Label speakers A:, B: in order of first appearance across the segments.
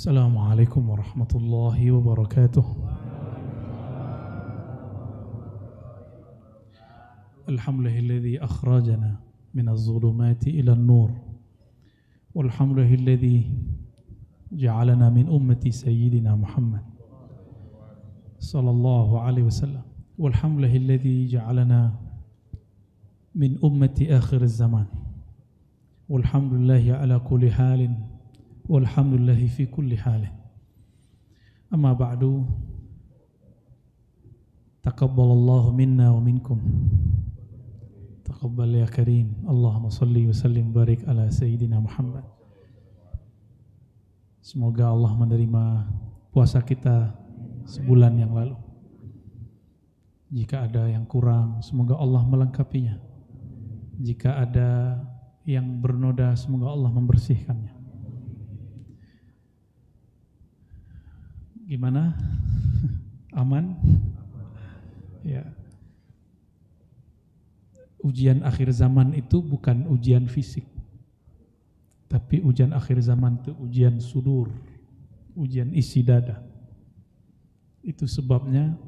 A: السلام عليكم ورحمة الله وبركاته. الحمد لله الذي أخرجنا من الظلمات إلى النور، والحمد لله الذي جعلنا من أمة سيدنا محمد صلى الله عليه وسلم، والحمد لله الذي جعلنا من أمة آخر الزمان، والحمد لله على كل حال، والحمد لله في كل حال. أما بعد، تقبل الله منا ومنكم، تقبل يا كريم. اللهم صل وسلم barik ala Sayyidina Muhammad. Semoga Allah menerima puasa kita sebulan yang lalu. Jika ada yang kurang, semoga Allah melengkapinya. Jika ada yang bernoda, semoga Allah membersihkannya. Gimana? Aman? Ya. Ujian akhir zaman itu bukan ujian fisik, tapi ujian akhir zaman itu ujian sudur, ujian isi dada. Itu sebabnya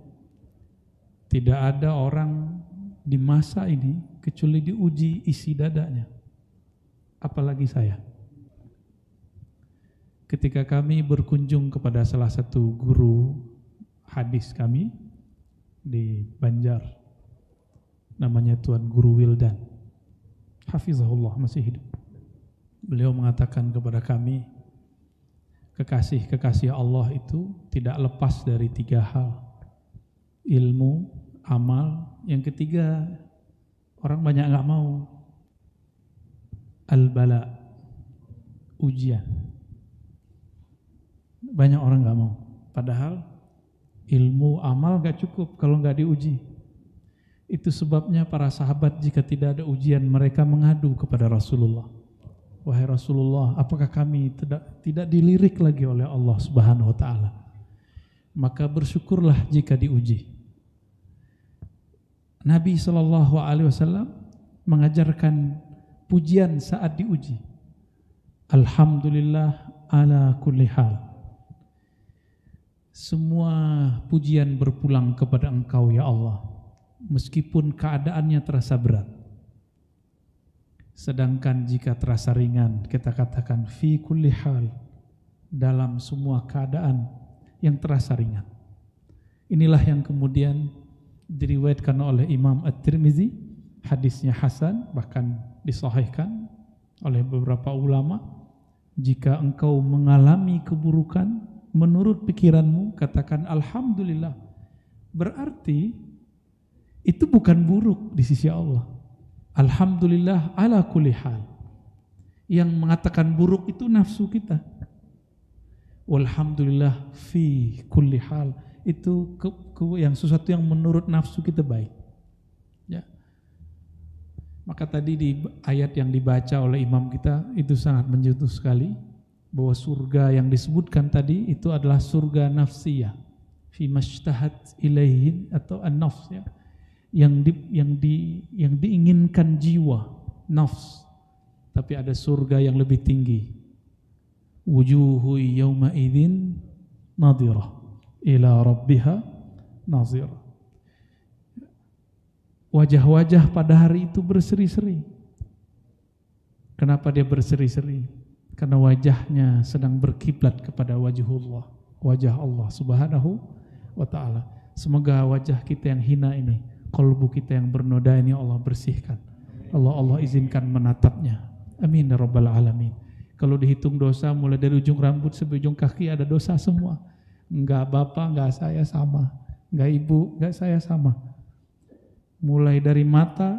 A: tidak ada orang di masa ini kecuali diuji isi dadanya, apalagi saya. Ketika kami berkunjung kepada salah satu guru hadis kami di Banjar, namanya Tuan Guru Wildan, hafizahullah, masih hidup. Beliau mengatakan kepada kami, kekasih-kekasih Allah itu tidak lepas dari 3 hal: ilmu, amal, yang ketiga orang banyak nggak mau, al-bala, ujian. Banyak orang nggak mau. Padahal ilmu, amal nggak cukup kalau nggak diuji. Itu sebabnya para sahabat jika tidak ada ujian mereka mengadu kepada Rasulullah. Wahai Rasulullah, apakah kami tidak dilirik lagi oleh Allah Subhanahu wa taala? Maka bersyukurlah jika diuji. Nabi SAW mengajarkan pujian saat diuji. Alhamdulillah ala kulli hal. Semua pujian berpulang kepada Engkau ya Allah, meskipun keadaannya terasa berat. Sedangkan jika terasa ringan, kita katakan fi kulli hal, dalam semua keadaan yang terasa ringan. Inilah yang kemudian diriwayatkan oleh Imam At-Tirmizi, hadisnya hasan, bahkan disahihkan oleh beberapa ulama. Jika engkau mengalami keburukan, menurut pikiranmu katakan alhamdulillah. Berarti itu bukan buruk di sisi Allah. Alhamdulillah ala kulli hal. Yang mengatakan buruk itu nafsu kita. Walhamdulillah fi kulli hal. Itu yang sesuatu yang menurut nafsu kita baik. Ya. Maka tadi di ayat yang dibaca oleh imam kita itu sangat menyentuh sekali, bahwa surga yang disebutkan tadi itu adalah surga nafsiyah, fi mashtahat ilaihin, atau an-nafs, ya, yang diinginkan jiwa, nafs. Tapi ada surga yang lebih tinggi, wujuhu yawma idzin nadhirah ila rabbiha nazirah. Wajah-wajah pada hari itu berseri-seri. Kenapa dia berseri-seri? Karena wajahnya sedang berkiblat kepada wajhullah, wajah Allah Subhanahu wa ta'ala. Semoga wajah kita yang hina ini, qalbu kita yang bernoda ini Allah bersihkan. Allah izinkan menatapnya. Amin ya rabbal alamin. Kalau dihitung dosa mulai dari ujung rambut sampai ujung kaki ada dosa semua. Enggak bapak, enggak saya sama. Enggak ibu, enggak saya sama. Mulai dari mata,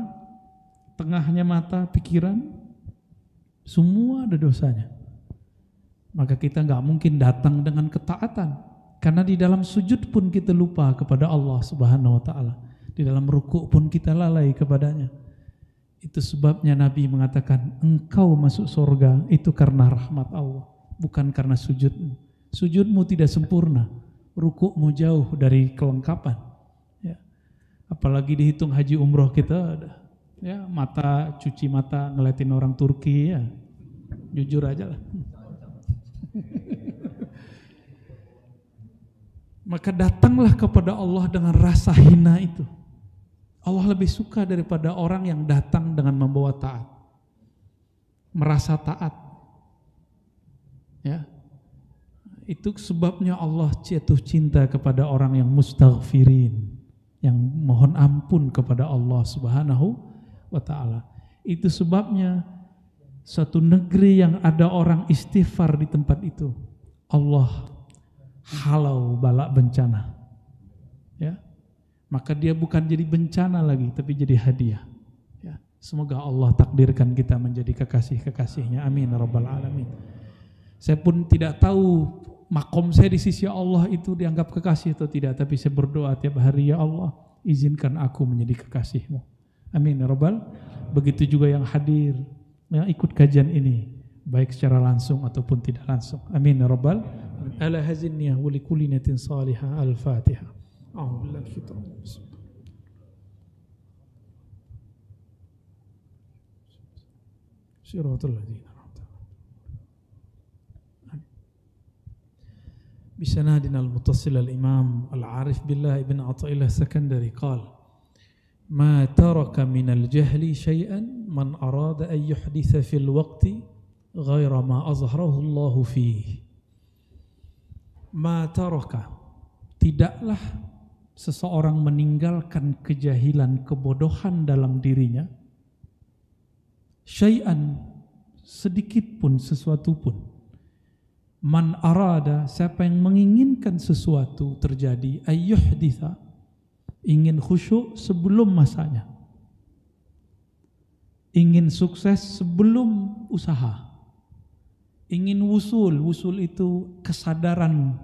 A: tengahnya mata, pikiran, semua ada dosanya. Maka kita enggak mungkin datang dengan ketaatan. Karena di dalam sujud pun kita lupa kepada Allah Subhanahu wa ta'ala. Di dalam rukuk pun kita lalai kepadanya. Itu sebabnya Nabi mengatakan, engkau masuk surga itu karena rahmat Allah, bukan karena sujudmu. Sujudmu tidak sempurna, rukukmu jauh dari kelengkapan. Ya. Apalagi dihitung haji umroh kita, ya, mata, cuci mata ngeliatin orang Turki, ya, jujur aja lah. Maka datanglah kepada Allah dengan rasa hina itu. Allah lebih suka daripada orang yang datang dengan membawa taat, merasa taat. Ya, itu sebabnya Allah jatuh cinta kepada orang yang mustaghfirin, yang mohon ampun kepada Allah Subhanahu wa ta'ala. Itu sebabnya suatu negeri yang ada orang istighfar di tempat itu, Allah halau bala bencana. Ya, maka dia bukan jadi bencana lagi, tapi jadi hadiah. Ya, semoga Allah takdirkan kita menjadi kekasih-kekasihnya. Amin ya rabbal alamin. Saya pun tidak tahu makom saya di sisi Allah itu dianggap kekasih atau tidak, tapi saya berdoa tiap hari, ya Allah, izinkan aku menjadi kekasih-Mu. Amin ya rabbal. Begitu juga yang hadir, yang ikut kajian ini, baik secara langsung ataupun tidak langsung. Amin ya rabbal. Ala hazinniya wa likulli niyatin salihah. Al-Fatihah. A'udzubillahi minasyaitonir rajim. Shiratal ladzina an'amta 'alaihim. Bisanadina al-muttasil al-imam al-arif billah ibn Athaillah Sakandari qala ma taraka min al-jahli shay'an man arada an yuhditha fil waqti ghaira ma azharahu Allah fihi. Ma taraka, tidaklah seseorang meninggalkan kejahilan, kebodohan dalam dirinya, syai'an, sedikit pun, sesuatu pun. Man arada, siapa yang menginginkan sesuatu terjadi, ayyuhditha, ingin khusyuk sebelum masanya, ingin sukses sebelum usaha, ingin wusul itu kesadaran,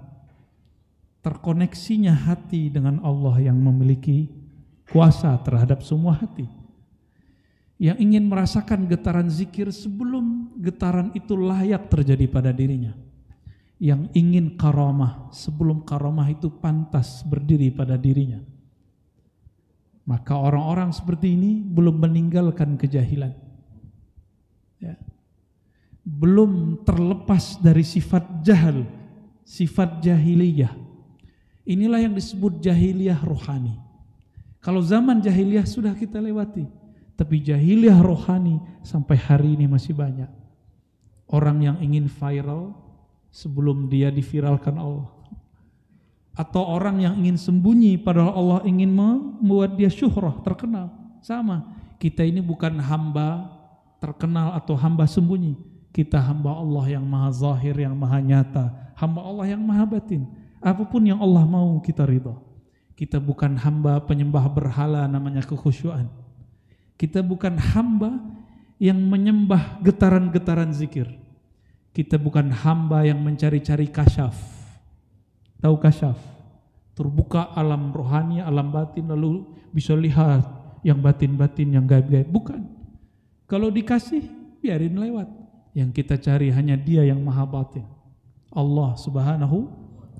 A: terkoneksinya hati dengan Allah yang memiliki kuasa terhadap semua hati, yang ingin merasakan getaran zikir sebelum getaran itu layak terjadi pada dirinya, yang ingin karamah sebelum karamah itu pantas berdiri pada dirinya. Maka orang-orang seperti ini belum meninggalkan kejahilan, ya, belum terlepas dari sifat jahal, sifat jahiliyah. Inilah yang disebut jahiliyah rohani. Kalau zaman jahiliyah sudah kita lewati, tapi jahiliyah rohani sampai hari ini masih banyak. Orang yang ingin viral sebelum dia diviralkan Allah, atau orang yang ingin sembunyi padahal Allah ingin membuat dia syuhrah, terkenal. Sama, kita ini bukan hamba terkenal atau hamba sembunyi. Kita hamba Allah yang maha zahir, yang maha nyata, hamba Allah yang maha batin. Apapun yang Allah mau kita ridha. Kita bukan hamba penyembah berhala namanya kekhusyuan. Kita bukan hamba yang menyembah getaran-getaran zikir. Kita bukan hamba yang mencari-cari kasyaf. Tahu kasyaf? Terbuka alam rohani, alam batin, lalu bisa lihat yang batin-batin, yang gaib-gaib. Bukan. Kalau dikasih, biarin lewat. Yang kita cari hanya Dia yang maha batin, Allah Subhanahu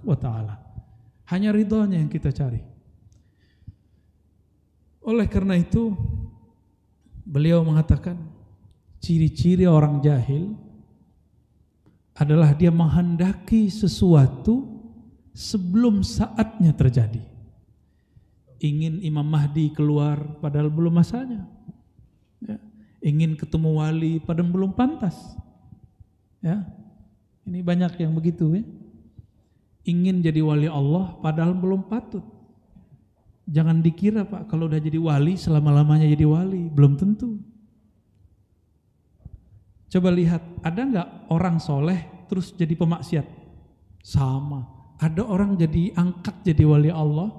A: wa ta'ala. Hanya ridhonya yang kita cari. Oleh karena itu, beliau mengatakan ciri-ciri orang jahil adalah dia menghendaki sesuatu sebelum saatnya terjadi. Ingin Imam Mahdi keluar padahal belum masanya, ya. Ingin ketemu wali padahal belum pantas, ya. Ini banyak yang begitu, ya. Ingin jadi wali Allah padahal belum patut. Jangan dikira Pak, kalau udah jadi wali selama-lamanya jadi wali, belum tentu. Coba lihat, ada nggak orang soleh terus jadi pemaksiat? Sama. Ada orang jadi angkat jadi wali Allah,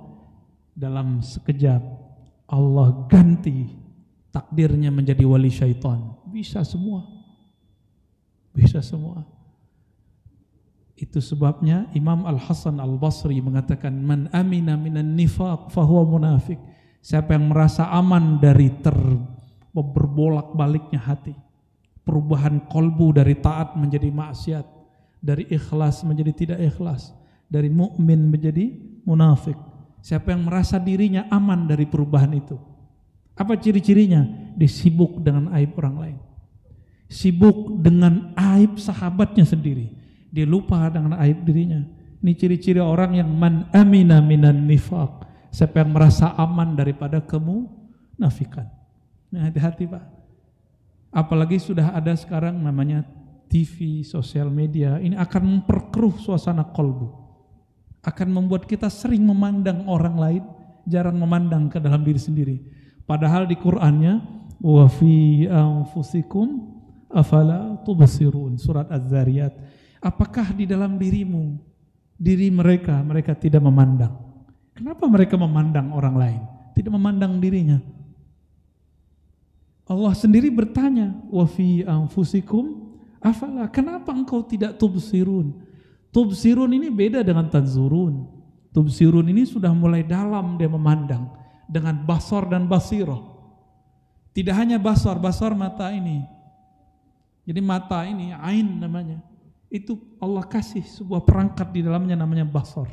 A: dalam sekejap Allah ganti takdirnya menjadi wali syaitan. Bisa semua. Bisa semua. Itu sebabnya Imam Al-Hasan Al-Basri mengatakan, man amina minan nifaq fahuwa munafik. Siapa yang merasa aman dari berbolak-baliknya hati, perubahan kolbu dari taat menjadi maksiat, dari ikhlas menjadi tidak ikhlas, dari mukmin menjadi munafik. Siapa yang merasa dirinya aman dari perubahan itu, apa ciri-cirinya? Dia sibuk dengan aib orang lain, sibuk dengan aib sahabatnya sendiri. Dia lupa dengan aib dirinya. Ini ciri-ciri orang yang man amina minan nifaq. Siapa yang merasa aman daripada kemunafikan. Nah, hati-hati Pak. Apalagi sudah ada sekarang namanya TV, sosial media. Ini akan memperkeruh suasana kolbu. Akan membuat kita sering memandang orang lain, jarang memandang ke dalam diri sendiri. Padahal di Qur'annya, wa fi anfusikum afala tubsirun, surat Az-Zariyat. Apakah di dalam dirimu, diri mereka tidak memandang? Kenapa mereka memandang orang lain, tidak memandang dirinya? Allah sendiri bertanya, wa fi anfusikum afala, kenapa engkau tidak tubsirun? Tubsirun ini beda dengan tanzurun. Tubsirun ini sudah mulai dalam dia memandang dengan basar dan basirah. Tidak hanya basar mata ini. Jadi mata ini ain namanya. Itu Allah kasih sebuah perangkat di dalamnya namanya basar.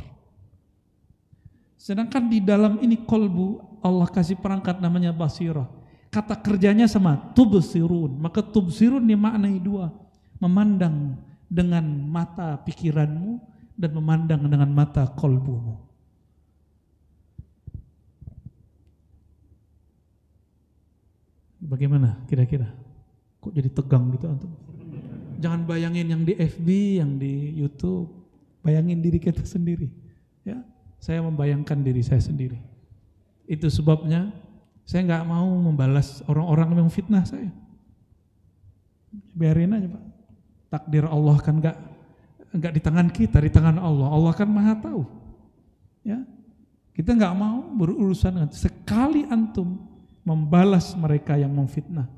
A: Sedangkan di dalam ini kolbu Allah kasih perangkat namanya basirah. Kata kerjanya sama, tubsirun. Maka tubsirun dimaknai dua. Memandang dengan mata pikiranmu dan memandang dengan mata kolbumu. Bagaimana kira-kira? Kok jadi tegang gitu antum? Jangan bayangin yang di FB, yang di YouTube. Bayangin diri kita sendiri. Ya, saya membayangkan diri saya sendiri. Itu sebabnya saya nggak mau membalas orang-orang yang fitnah saya. Biarin aja Pak. Takdir Allah kan nggak di tangan kita, di tangan Allah. Allah kan maha tahu. Ya, kita nggak mau berurusan dengan sekali antum membalas mereka yang memfitnah.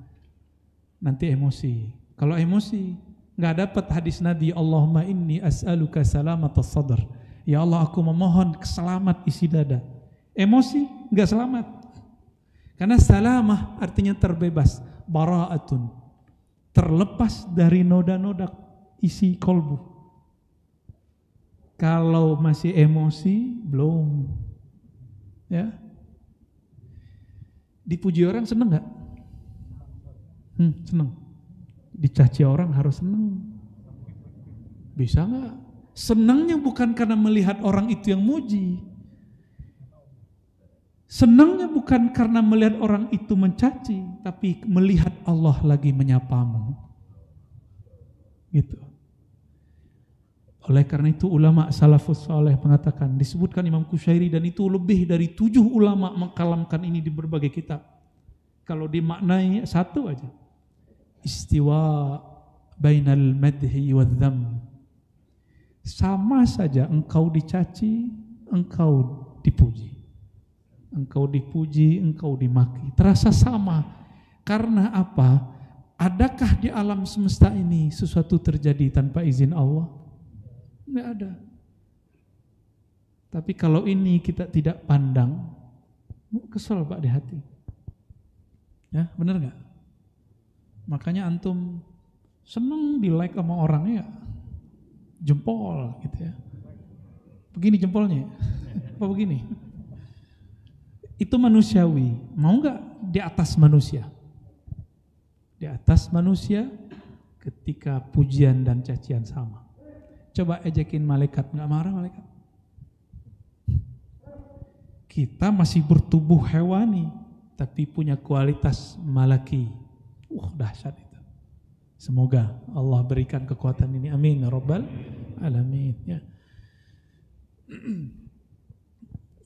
A: Nanti emosi. Kalau emosi, nggak dapat hadis Nabi, Allahumma inni as'aluka salamatas sadr. Ya Allah, aku memohon selamat isi dada. Emosi nggak selamat. Karena salamah artinya terbebas, bara'atun, terlepas dari noda-noda isi kolbu. Kalau masih emosi, belum. Ya. Dipuji orang seneng nggak? Seneng. Dicaci orang harus seneng. Bisa nggak? Senangnya bukan karena melihat orang itu yang muji. Senangnya bukan karena melihat orang itu mencaci, tapi melihat Allah lagi menyapamu. Gitu. Oleh karena itu ulama salafus saleh mengatakan, disebutkan Imam Qushairi dan itu lebih dari 7 ulama mengkalamkan ini di berbagai kitab. Kalau dimaknai satu aja. Istiwa bainal madhi wa dham. Sama saja engkau dicaci, engkau dipuji. Engkau dipuji, engkau dimaki. Terasa sama. Karena apa? Adakah di alam semesta ini sesuatu terjadi tanpa izin Allah? Tidak ada. Tapi kalau ini kita tidak pandang, kesel Pak di hati. Ya, benar nggak? Makanya antum seneng di like sama orangnya, jempol gitu ya. Begini jempolnya, apa begini? Itu manusiawi. Mau nggak di atas manusia? Di atas manusia ketika pujian dan cacian sama. Coba ejekin malaikat, nggak marah malaikat? Kita masih bertubuh hewani, tapi punya kualitas malaki. Dahsyat itu. Semoga Allah berikan kekuatan ini. Amin ya rabbal alamin. Ya.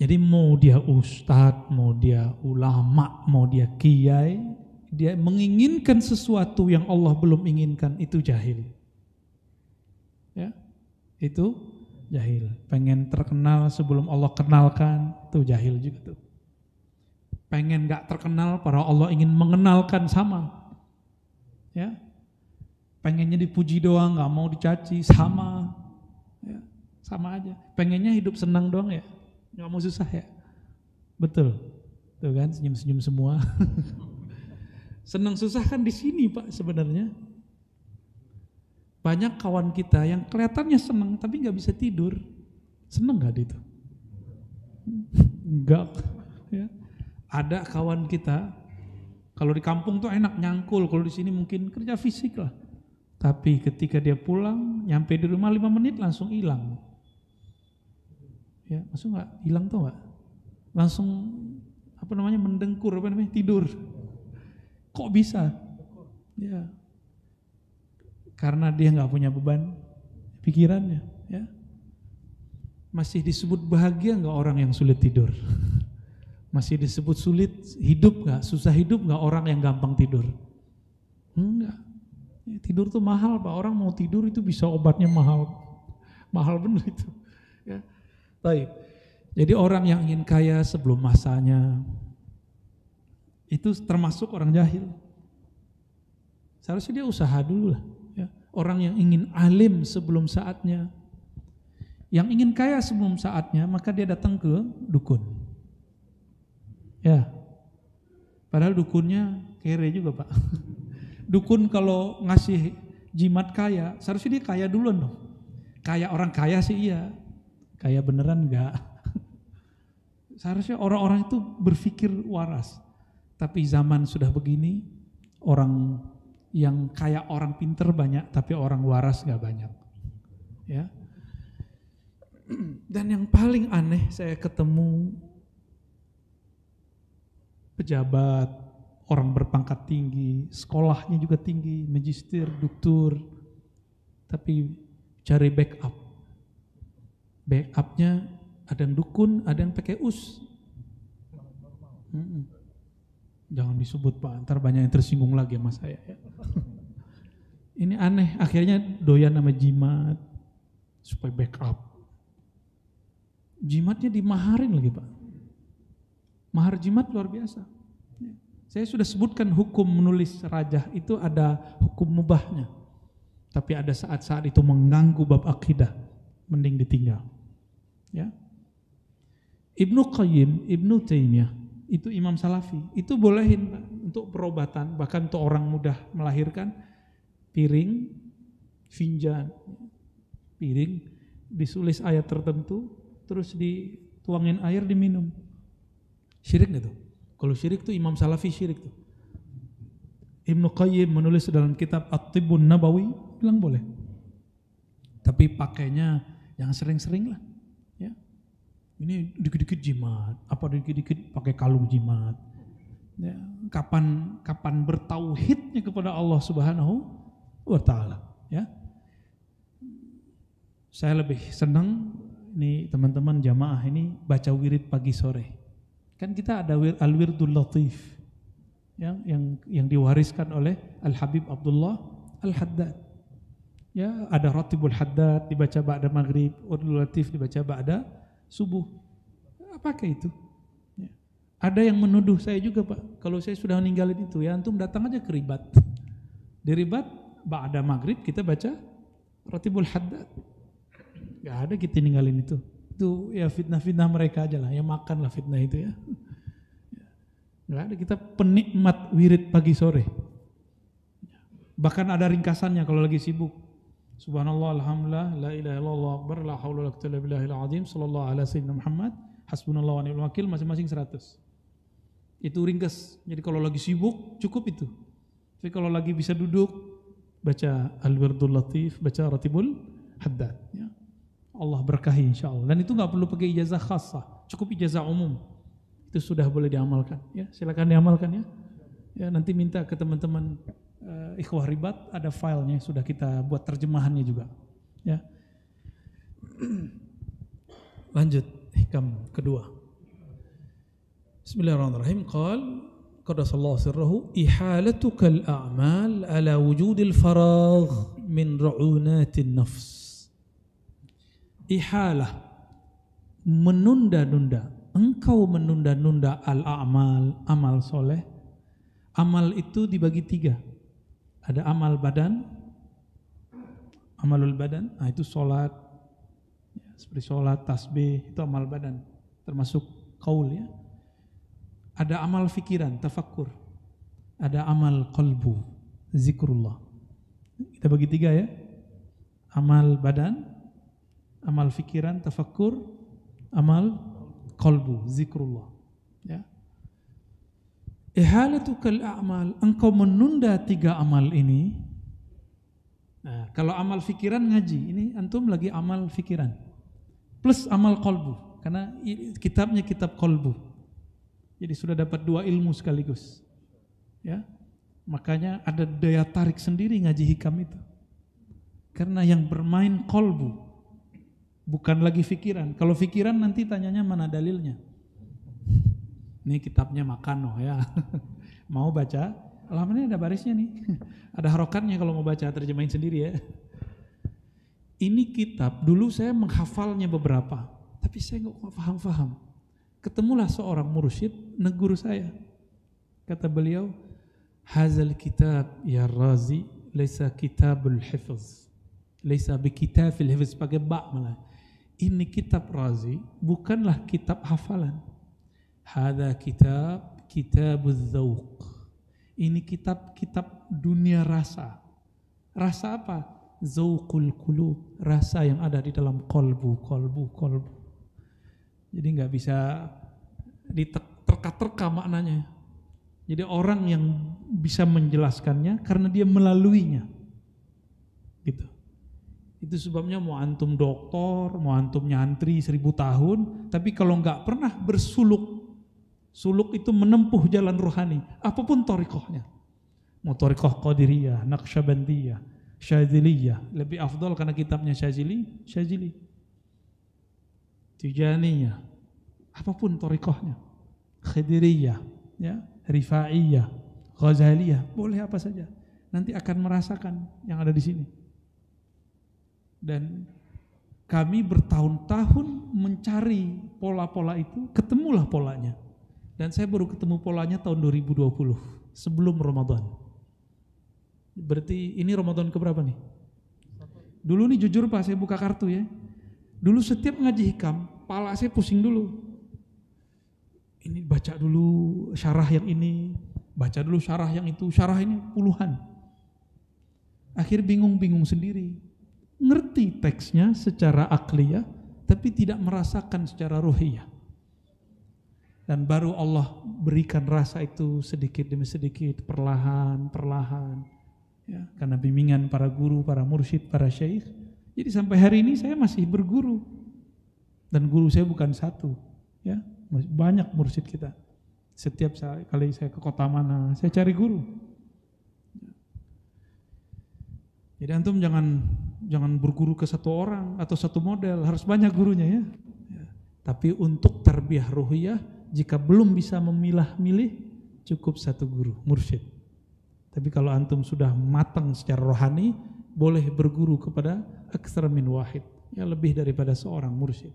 A: Jadi mau dia ustadz, mau dia ulama, mau dia kiai, dia menginginkan sesuatu yang Allah belum inginkan, itu jahil. Ya, itu jahil. Pengen terkenal sebelum Allah kenalkan, itu jahil juga tuh. Pengen gak terkenal, para Allah ingin mengenalkan, sama. Ya, pengennya dipuji doang, gak mau dicaci, sama. Ya, sama aja. Pengennya hidup senang doang ya, gak mau susah ya. Betul, tuh kan senyum-senyum semua. Senang susah kan di sini Pak sebenarnya. Banyak kawan kita yang kelihatannya senang tapi nggak bisa tidur. Senang nggak itu? Enggak. Ya. Ada kawan kita, kalau di kampung tuh enak nyangkul, kalau di sini mungkin kerja fisik lah. Tapi ketika dia pulang, nyampe di rumah 5 menit langsung hilang. Ya, masuk nggak? Hilang tuh nggak? Langsung mendengkur, tidur. Kok bisa? Ya, karena dia nggak punya beban pikirannya. Ya, masih disebut bahagia nggak orang yang sulit tidur? Masih disebut sulit hidup nggak? Susah hidup nggak orang yang gampang tidur? Enggak. Ya, tidur tuh mahal, Pak. Orang mau tidur itu bisa obatnya mahal, mahal bener itu. Ya. Baik. Jadi orang yang ingin kaya sebelum masanya itu termasuk orang jahil. Seharusnya dia usaha dulu lah. Ya. Orang yang ingin alim sebelum saatnya, yang ingin kaya sebelum saatnya, maka dia datang ke dukun. Ya, padahal dukunnya kere juga, Pak. Dukun kalau ngasih jimat kaya, seharusnya dia kaya duluan dong. Kaya orang kaya sih iya, kaya beneran enggak. Seharusnya orang-orang itu berpikir waras. Tapi zaman sudah begini, orang yang kaya orang pinter banyak, tapi orang waras enggak banyak. Ya. Dan yang paling aneh saya ketemu pejabat, orang berpangkat tinggi, sekolahnya juga tinggi, magister, doktor, tapi cari backup. Backupnya ada yang dukun, ada yang pakai us. Jangan disebut, Pak, ntar banyak yang tersinggung lagi sama saya. Ya. Ini aneh, akhirnya doyan sama jimat supaya backup. Jimatnya dimaharin lagi, Pak. Mahar jimat luar biasa. Saya sudah sebutkan hukum menulis rajah itu ada hukum mubahnya. Tapi ada saat-saat itu mengganggu bab akidah, mending ditinggal. Ya. Ibnu Qayyim, Ibnu Taimiyah, itu imam salafi, itu bolehin untuk perobatan, bahkan untuk orang mudah melahirkan, piring, finjan, piring, disulis ayat tertentu, terus dituangin air diminum. Syirik gak tuh? Kalau syirik tuh imam salafi syirik tuh. Ibnu Qayyim menulis dalam kitab At-Tibbun Nabawi, bilang boleh. Tapi pakainya yang sering-sering lah. Ya. Ini dikit-dikit jimat, apa dikit-dikit pakai kalung jimat. Ya. Kapan bertauhidnya kepada Allah Subhanahu wa Ta'ala. Ya. Saya lebih senang ini teman-teman jamaah ini baca wirid pagi sore. Kan kita ada al-wirdul latif yang diwariskan oleh Al-Habib Abdullah Al-Haddad. Ya, ada Ratibul Haddad dibaca ba'da maghrib, wirdul latif dibaca ba'da subuh. Pakai itu. Ya. Ada yang menuduh saya juga, Pak, kalau saya sudah meninggalin itu, ya antum datang aja ke ribat. Di ribat ba'da maghrib kita baca Ratibul Haddad. Gak ada kita ninggalin itu. Itu ya fitnah-fitnah mereka aja lah, yang makan lah fitnah itu ya. Nggak ada, kita penikmat wirid pagi sore. Bahkan ada ringkasannya kalau lagi sibuk. Subhanallah, alhamdulillah, la ilaha illallah akbar, la haula wala quwwata illa billahil azim, sallallahu ala sayyidina Muhammad, hasbunallahu wa ni'mal wakil, masing-masing 100. Itu ringkas. Jadi kalau lagi sibuk cukup itu. Tapi kalau lagi bisa duduk baca al-wirdul latif, baca Ratibul Haddad ya. Allah berkahi insyaallah. Dan itu nggak perlu pakai ijazah khassah, cukup ijazah umum. Itu sudah boleh diamalkan. Ya, silakan diamalkan ya. Ya, nanti minta ke teman-teman ikhwah ribat, ada filenya sudah kita buat terjemahannya juga. Ya. Lanjut hikam kedua. Bismillahirrahmanirrahim. Qadasallahu sirrahu ihalatukal a'mal ala wujudil faragh min ru'unatin nafs. Ihalah, menunda-nunda. Engkau menunda-nunda al-a'mal, amal soleh. Amal itu dibagi 3. Ada amal badan, amalul badan, nah itu sholat, ya, seperti sholat, tasbih, itu amal badan, termasuk qaul ya. Ada amal fikiran, tafakkur. Ada amal qalbu, zikrullah. Kita bagi 3 ya. Amal badan, amal fikiran, tafakkur, amal qalbu, zikrullah. Ya. Ihalatukal a'mal, engkau menunda 3 amal ini. Nah, kalau amal fikiran ngaji, ini antum lagi amal fikiran. Plus amal qalbu. karena kitabnya kitab kolbu. Jadi sudah dapat 2 ilmu sekaligus. Ya, makanya ada daya tarik sendiri ngaji hikam itu. Karena yang bermain kolbu, bukan lagi fikiran. Kalau fikiran nanti tanyanya mana dalilnya. Ini kitabnya Makano ya. Mau baca, alamannya ada barisnya nih. Ada harokatnya kalau mau baca, terjemahin sendiri ya. Ini kitab, dulu saya menghafalnya beberapa, tapi saya nggak paham-paham. Ketemulah seorang mursyid, negur saya. Kata beliau, hazal kitab ya Razi, laisa kitabul hifz. Laisa bikitabil hifz, pakai ba malah. Ini kitab Razi, bukanlah kitab hafalan. Hadza kitabuz dzauq. Ini kitab dunia rasa. Rasa apa? Zauqul qulub, rasa yang ada di dalam kolbu. Jadi nggak bisa diterka-terka maknanya. Jadi orang yang bisa menjelaskannya karena dia melaluinya. Gitu. Itu sebabnya mau antum doktor, mau antum nyantri 1000 tahun, tapi kalau nggak pernah bersuluk, suluk itu menempuh jalan rohani, apapun thariqahnya. Mau thariqah Qadiriyah, Naqsyabandiyah, Syadziliyah, lebih afdal karena kitabnya Syadzili. Tijaniyah, apapun thariqahnya. Khidiriyah, ya, Rifaiyah, Ghazaliyah, boleh apa saja. Nanti akan merasakan yang ada di sini. Dan kami bertahun-tahun mencari pola-pola itu, ketemulah polanya. Dan saya baru ketemu polanya tahun 2020, sebelum Ramadan. Berarti ini Ramadan keberapa nih? Dulu nih jujur Pak, saya buka kartu ya. Dulu setiap ngaji hikam, pala saya pusing dulu. Ini baca dulu syarah yang ini, baca dulu syarah yang itu, syarah ini puluhan. Akhir bingung-bingung sendiri. Ngerti teksnya secara akliyah, tapi tidak merasakan secara ruhiyah. Dan baru Allah berikan rasa itu sedikit demi sedikit, perlahan. Ya, karena bimbingan para guru, para mursyid, para syekh. Jadi sampai hari ini saya masih berguru. Dan guru saya bukan satu. Ya, banyak mursyid kita. Setiap kali saya ke kota mana, saya cari guru. Jadi antum jangan berguru ke satu orang atau satu model, harus banyak gurunya ya. Tapi untuk tarbiyah ruhiyah, jika belum bisa memilah-milih, cukup satu guru, mursyid. Tapi kalau antum sudah matang secara rohani, boleh berguru kepada aktsar min wahid, ya lebih daripada seorang mursyid.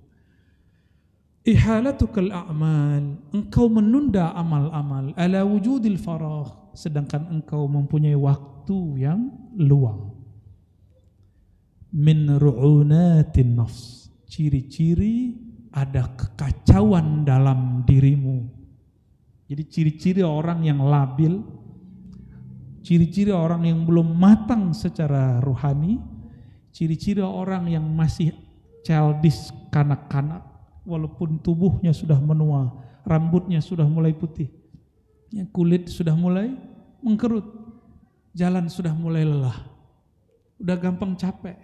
A: Ihalatukal a'mal, engkau menunda amal-amal ala wujudil faragh, sedangkan engkau mempunyai waktu yang luang. Min ru'unatin nafs, ciri-ciri ada kekacauan dalam dirimu. Jadi ciri-ciri orang yang labil, ciri-ciri orang yang belum matang secara rohani, ciri-ciri orang yang masih childish, kanak-kanak, walaupun tubuhnya sudah menua, rambutnya sudah mulai putih, kulit sudah mulai mengkerut, jalan sudah mulai lelah, udah gampang capek,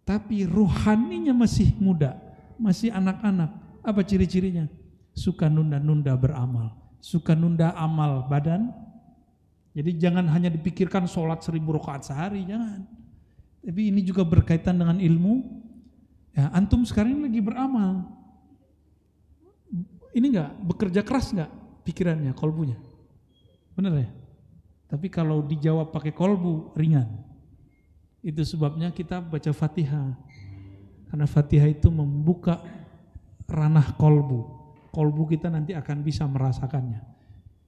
A: tapi rohaninya masih muda, masih anak-anak. Apa ciri-cirinya? Suka nunda-nunda beramal, suka nunda amal badan. Jadi jangan hanya dipikirkan sholat 1000 rakaat sehari, jangan. Tapi ini juga berkaitan dengan ilmu. Ya, antum sekarang lagi beramal. Ini enggak, bekerja keras enggak pikirannya, kolbunya? Benar ya? Tapi kalau dijawab pakai kolbu, ringan. Itu sebabnya kita baca Fatihah. Karena Fatihah itu membuka ranah kolbu. Kolbu kita nanti akan bisa merasakannya.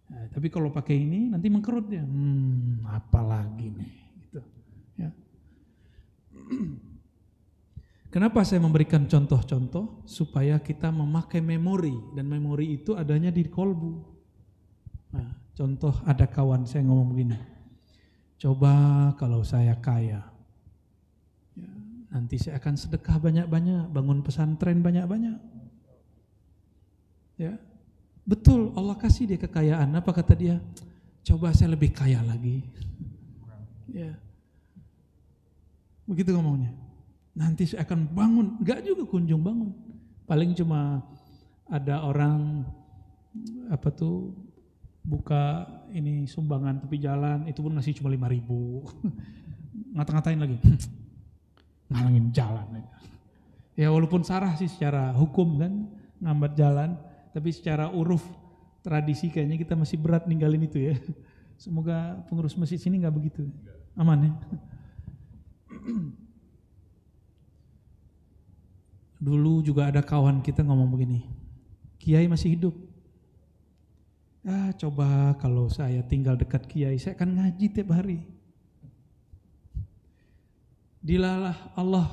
A: Nah, tapi kalau pakai ini nanti mengkerut dia. Apalagi nih gitu. Ya. Kenapa saya memberikan contoh-contoh? Supaya kita memakai memori, dan memori itu adanya di kolbu. Nah, contoh, ada kawan saya ngomong begini, coba kalau saya kaya, ya, nanti saya akan sedekah banyak-banyak, bangun pesantren banyak-banyak. Ya, betul, Allah kasih dia kekayaan. Apa kata dia? Coba saya lebih kaya lagi. Ya, begitu ngomongnya. Nanti saya akan bangun, enggak juga kunjung bangun. Paling cuma ada orang buka ini sumbangan tepi jalan, itu pun ngasih cuma 5.000. Ngata-ngatain lagi, ngalangin jalan. Ya walaupun sarah sih secara hukum kan, ngambat jalan, tapi secara uruf tradisi kayaknya kita masih berat ninggalin itu ya. Semoga pengurus masjid sini nggak begitu, aman ya. Dulu juga ada kawan kita ngomong begini, Kiai masih hidup. Coba kalau saya tinggal dekat Kiai, saya akan ngaji tiap hari. Dilalah Allah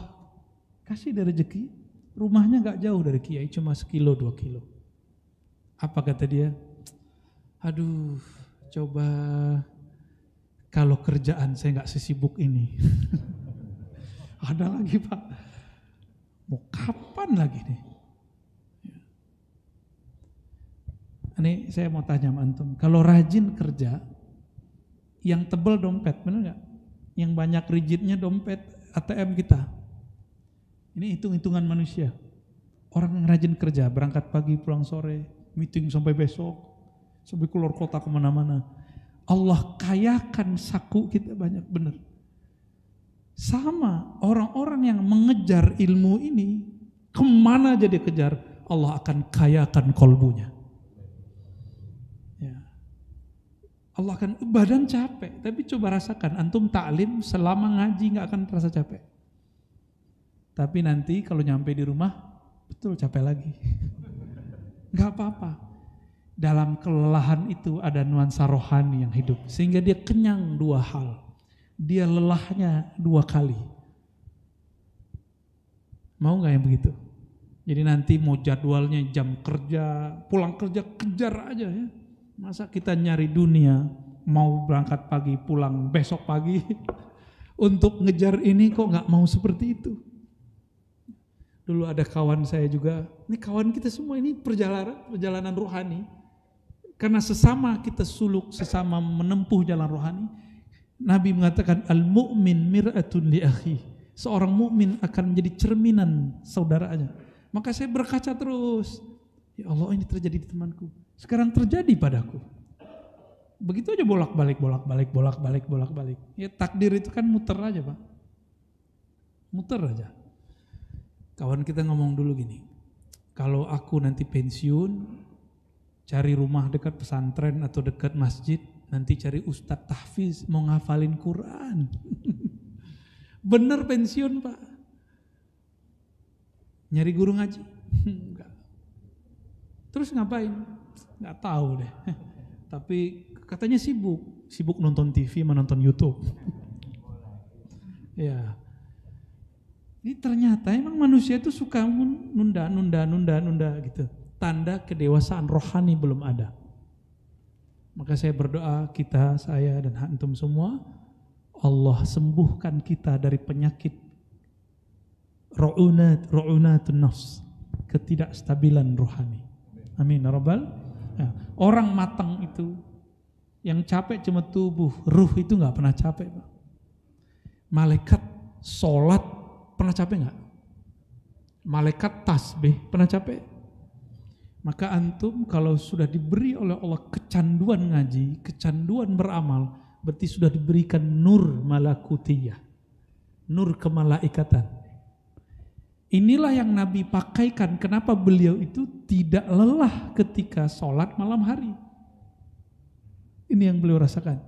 A: kasih dari rezeki, rumahnya gak jauh dari Kiai, cuma 1-2 kilo. Apa kata dia? Aduh, coba kalau kerjaan saya gak sesibuk ini. Ada lagi Pak, mau kapan lagi nih? Ini saya mau tanya sama antum, kalau rajin kerja, yang tebal dompet, benar nggak? Yang banyak rigidnya dompet ATM kita. Ini hitung-hitungan manusia. Orang yang rajin kerja, berangkat pagi, pulang sore, meeting sampai besok, sampai keluar kota kemana-mana. Allah kayakan saku kita banyak, benar. Sama orang-orang yang mengejar ilmu ini, kemana aja dia kejar, Allah akan kayakan kolbunya. Allah akan, badan capek, tapi coba rasakan, antum taklim selama ngaji gak akan terasa capek. Tapi nanti kalau nyampe di rumah, betul capek lagi. Gak apa-apa. Dalam kelelahan itu ada nuansa rohani yang hidup, sehingga dia kenyang 2 hal. Dia lelahnya 2 kali. Mau gak yang begitu? Jadi nanti mau jadwalnya jam kerja, pulang kerja kejar aja ya. Masa kita nyari dunia, mau berangkat pagi, pulang besok pagi, untuk ngejar ini kok gak mau seperti itu. Dulu ada kawan saya juga, ini kawan kita semua ini perjalanan rohani. Karena sesama kita suluk, sesama menempuh jalan rohani, Nabi mengatakan, al-mu'min mir'atun li akhi. Seorang mukmin akan menjadi cerminan saudaranya. Maka saya berkaca terus, ya Allah ini terjadi di temanku. Sekarang terjadi padaku. Begitu aja bolak-balik. Ya takdir itu kan muter aja Pak. Muter aja. Kawan kita ngomong dulu gini, kalau aku nanti pensiun, cari rumah dekat pesantren atau dekat masjid, nanti cari ustadz tahfiz mau ngafalin Quran. Bener pensiun Pak. Nyari guru ngaji? Enggak. Terus ngapain? Nggak tahu deh. Tapi katanya sibuk nonton TV, menonton YouTube. Ya. Ini ternyata emang manusia itu suka nunda gitu. Tanda kedewasaan rohani belum ada. Maka saya berdoa saya dan antum semua, Allah sembuhkan kita dari penyakit ru'unatun nafs, ketidakstabilan rohani. Amin ya rabbal. Ya. Orang matang itu yang capek cuma tubuh, ruh itu nggak pernah capek Pak. Malaikat sholat pernah capek nggak? Malaikat tasbih pernah capek? Maka antum kalau sudah diberi oleh Allah kecanduan ngaji, kecanduan beramal, berarti sudah diberikan nur malakutiyah, nur kemalaikatan. Inilah yang Nabi pakaikan, kenapa beliau itu tidak lelah ketika sholat malam hari. Ini yang beliau rasakan.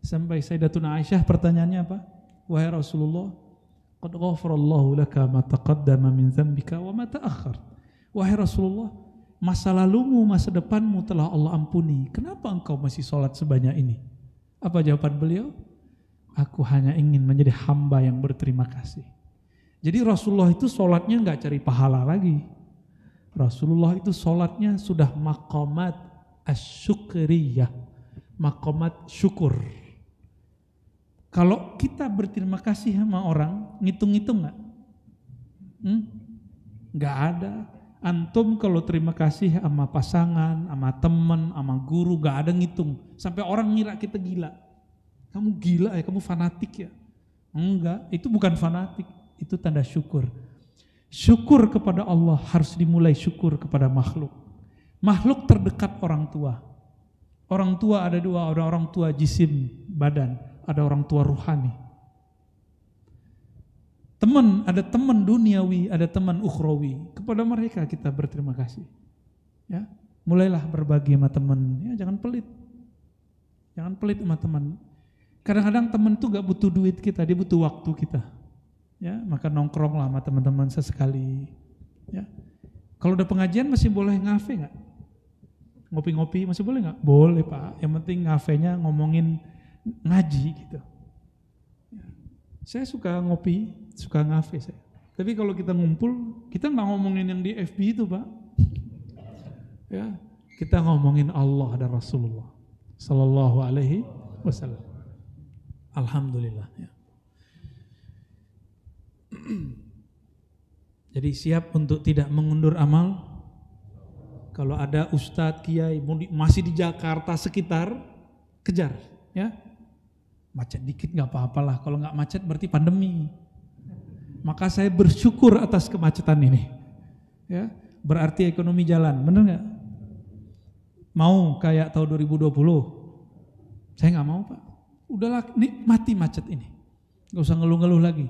A: Sampai Sayyidatuna Aisyah pertanyaannya apa? Wahai Rasulullah, qad ghafarallahu laka ma taqaddama min dzambika wa ma ta'akhkhar. Wahai Rasulullah, masa lalumu, masa depanmu telah Allah ampuni. Kenapa engkau masih sholat sebanyak ini? Apa jawaban beliau? Aku hanya ingin menjadi hamba yang berterima kasih. Jadi Rasulullah itu sholatnya nggak cari pahala lagi. Rasulullah itu sholatnya sudah maqamat asyukriyah, maqamat syukur. Kalau kita berterima kasih sama orang, ngitung-ngitung nggak? Nggak ada. Antum kalau terima kasih sama pasangan, sama teman, sama guru, nggak ada ngitung. Sampai orang ngira kita gila. Kamu gila ya, kamu fanatik ya? Enggak, itu bukan fanatik. Itu tanda syukur. Syukur kepada Allah harus dimulai syukur kepada makhluk. Makhluk terdekat orang tua. Orang tua ada dua, ada orang tua jisim badan, ada orang tua ruhani. Teman, ada teman duniawi, ada teman ukhrawi. Kepada mereka kita berterima kasih. Ya, mulailah berbagi sama teman. Ya, jangan pelit. Jangan pelit sama teman. Kadang-kadang teman itu gak butuh duit kita, dia butuh waktu kita. Ya, maka nongkrong lah sama teman-teman sesekali. Ya. Kalau udah pengajian masih boleh ngafe nggak? Ngopi-ngopi masih boleh nggak? Boleh Pak. Yang penting ngafenya ngomongin ngaji gitu. Ya. Saya suka ngopi, suka ngafe saya. Tapi kalau kita ngumpul, kita nggak ngomongin yang di FB itu Pak. Ya, kita ngomongin Allah dan Rasulullah Sallallahu Alaihi Wasallam. Alhamdulillah. Ya. Jadi siap untuk tidak mengundur amal. Kalau ada ustadz, kiai masih di Jakarta sekitar, kejar, ya. Macet dikit nggak apa-apalah. Kalau nggak macet berarti pandemi. Maka saya bersyukur atas kemacetan ini, ya. Berarti ekonomi jalan, bener nggak? Mau kayak tahun 2020? Saya nggak mau Pak. Udahlah nikmati macet ini, nggak usah ngeluh-ngeluh lagi.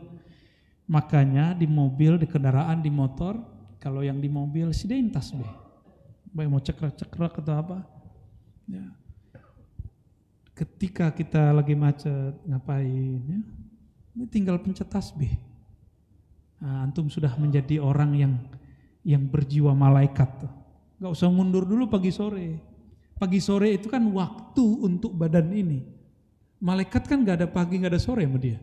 A: Makanya di mobil, di kendaraan, di motor, kalau yang di mobil sediain tasbih. Baik mau cekrek-cekrek atau apa. Ya. Ketika kita lagi macet, ngapain? Ya? Ini tinggal pencet tasbih. Nah, antum sudah menjadi orang yang berjiwa malaikat. Gak usah mundur dulu pagi sore. Pagi sore itu kan waktu untuk badan ini. Malaikat kan gak ada pagi, gak ada sore sama dia.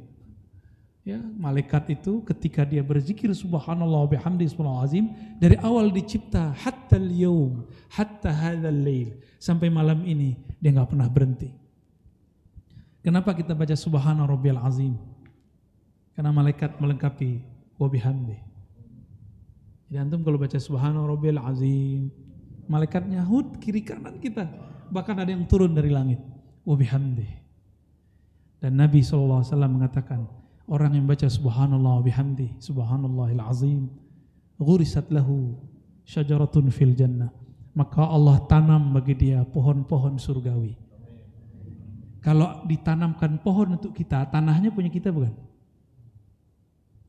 A: Ya, malaikat itu ketika dia berzikir subhanallah bihamdi subhanallah azim, dari awal dicipta hatta al-yawm, hatta hadzal lail, sampai malam ini dia enggak pernah berhenti. Kenapa kita baca subhana rabbiyal azim? Karena malaikat melengkapi wa bihamdi. Jadi antum kalau baca subhana rabbiyal azim, malaikat nyahut kiri kanan kita, bahkan ada yang turun dari langit wa bihamdi. Dan Nabi SAW mengatakan, orang yang baca subhanallah bihamdi, subhanallahil azim, ghurisat lahu syajaratun fil jannah. Maka Allah tanam bagi dia pohon-pohon surgawi. Kalau ditanamkan pohon untuk kita, tanahnya punya kita bukan?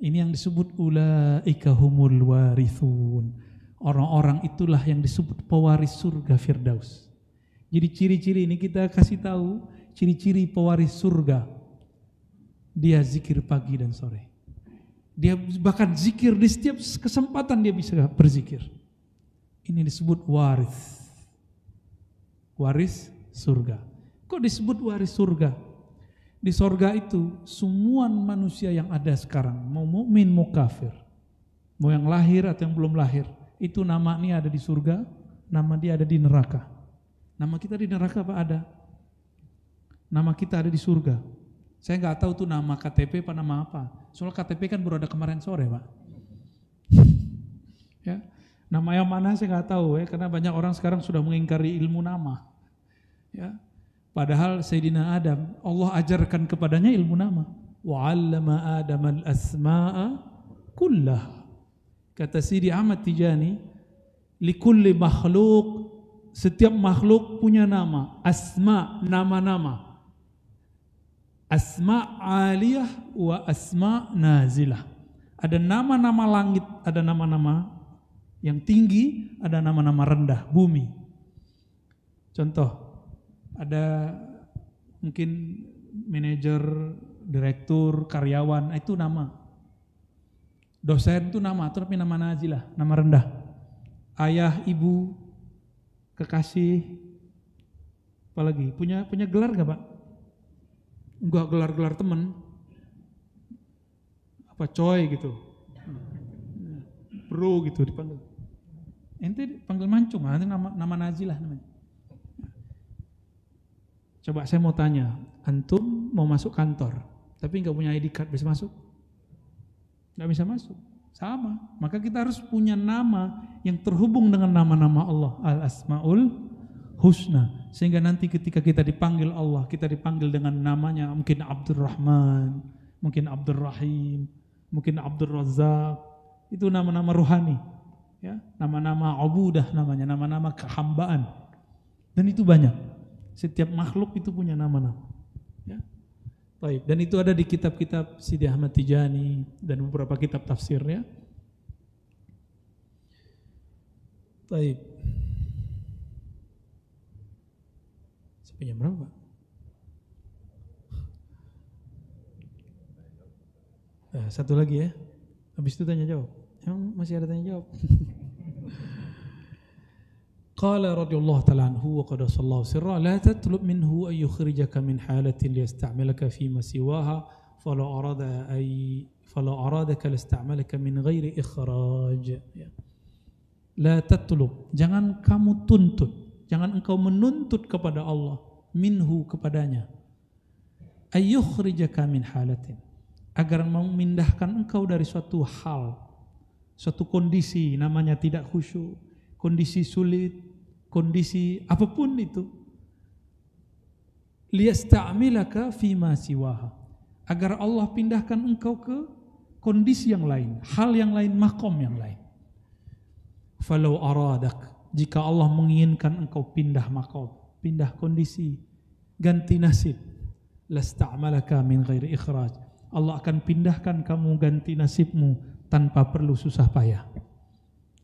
A: Ini yang disebut ulaika humul warithun. Orang-orang itulah yang disebut pewaris surga Firdaus. Jadi ciri-ciri ini kita kasih tahu, ciri-ciri pewaris surga. Dia zikir pagi dan sore. Dia bahkan zikir di setiap kesempatan dia bisa berzikir. Ini disebut waris. Waris surga. Kok disebut waris surga? Di surga itu semua manusia yang ada sekarang, mau mukmin mau kafir, mau yang lahir atau yang belum lahir, itu nama ini ada di surga, nama dia ada di neraka. Nama kita di neraka apa ada? Nama kita ada di surga. Saya nggak tahu tuh nama KTP apa nama apa. Soal KTP kan baru ada kemarin sore Pak. Ya, nama yang mana saya nggak tahu ya, karena banyak orang sekarang sudah mengingkari ilmu nama. Ya, padahal Sayyidina Adam, Allah ajarkan kepadanya ilmu nama. Wa 'allama Adam al-asma'a kullah. Kata Sidi Ahmad Tijani, likulli makhluk, setiap makhluk punya nama, asma, nama-nama. Asma aliyah wa asma nazilah. Ada nama-nama langit, ada nama-nama yang tinggi, ada nama-nama rendah, bumi. Contoh, ada mungkin manajer, direktur, karyawan, itu nama. Dosen itu nama, tapi nama nazilah, nama rendah. Ayah, ibu, kekasih, apalagi punya gelar gak Pak? Enggak, gelar-gelar temen, apa coy gitu, bro gitu dipanggil. Ente panggil mancung, nanti nama nazilah namanya. Coba saya mau tanya, antum mau masuk kantor, tapi nggak punya ID card, bisa masuk? Nggak bisa masuk, sama. Maka kita harus punya nama yang terhubung dengan nama-nama Allah, Al-Asma'ul Husna, sehingga nanti ketika kita dipanggil Allah, kita dipanggil dengan namanya, mungkin Abdurrahman, mungkin Abdurrahim, mungkin Abdurrazzaq, Itu nama-nama rohani. Ya, nama-nama ubudah namanya, nama-nama kehambaan. Dan itu banyak. Setiap makhluk itu punya nama-nama. Ya. Baik, dan itu ada di kitab-kitab Sidi Ahmad Tijani dan beberapa kitab tafsir ya. Baik. Sampai jam berapa? Nah, satu lagi ya. Habis itu tanya jawab. Emang masih ada tanya jawab? Qala radhiyallahu ta'ala anhu wa qad sallallahu sirra la tatlub minhu an yukhrijaka min halatin liyasta'milaka fi ma siwaha fala aradaka lasta'malaka min ghairi ikhraj. La tatlub, jangan kamu tuntut, jangan engkau menuntut kepada Allah minhu kepadanya ay yukhrijaka min halatin, agar memindahkan engkau dari suatu hal, suatu kondisi namanya tidak khusyuk, kondisi sulit, kondisi apapun itu, liyasta'milaka fima siwaha, agar Allah pindahkan engkau ke kondisi yang lain, hal yang lain, makom yang lain. Falau aradak, jika Allah menginginkan engkau pindah makom, pindah kondisi, ganti nasib, lasta'malaka min ghairi ikhraj, Allah akan pindahkan kamu ganti nasibmu tanpa perlu susah payah.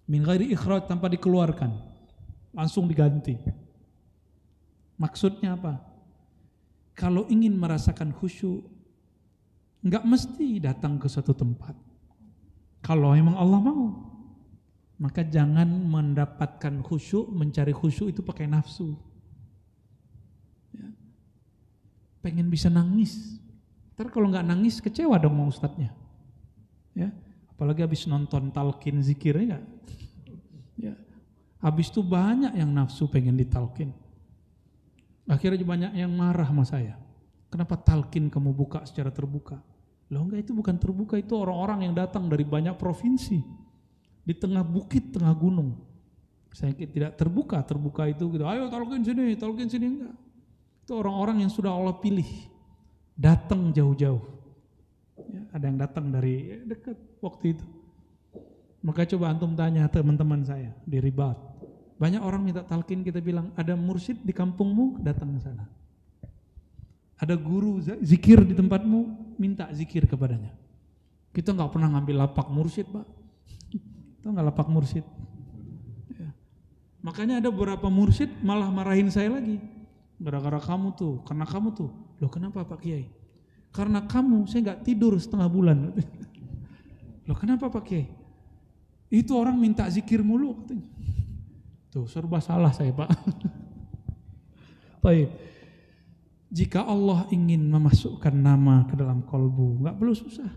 A: Min ghairi ikhraj, tanpa dikeluarkan, langsung diganti. Maksudnya apa? Kalau ingin merasakan khusyuk, enggak mesti datang ke suatu tempat. Kalau memang Allah mau, maka jangan mendapatkan khusyuk, mencari khusyuk itu pakai nafsu. Ya. Pengen bisa nangis, ntar kalau nggak nangis kecewa dong sama ustadznya. Ya. Apalagi habis nonton talqin zikirnya nggak. Ya. Habis itu banyak yang nafsu pengen ditalqin. Akhirnya banyak yang marah sama saya. Kenapa talqin kamu buka secara terbuka? Loh enggak, itu bukan terbuka, itu orang-orang yang datang dari banyak provinsi. Di tengah bukit, tengah gunung. Saya tidak terbuka itu gitu. Ayo talqin sini enggak. Itu orang-orang yang sudah Allah pilih. Datang jauh-jauh. Ya, ada yang datang dari dekat waktu itu. Maka coba antum tanya teman-teman saya di Ribat. Banyak orang minta talqin, kita bilang ada mursyid di kampungmu, datang ke sana. Ada guru zikir di tempatmu, minta zikir kepadanya. Kita nggak pernah ngambil lapak mursyid, Pak. Tahu nggak lapak mursyid? Ya. Makanya ada beberapa mursyid malah marahin saya lagi. Gara-gara kamu tuh, karena kamu tuh. Loh kenapa Pak Kiai? Karena kamu, saya nggak tidur setengah bulan. Loh kenapa Pak Kiai? Itu orang minta zikir mulu katanya. Tuh serba salah saya Pak. Baik. Jika Allah ingin memasukkan nama ke dalam kolbu, nggak perlu susah.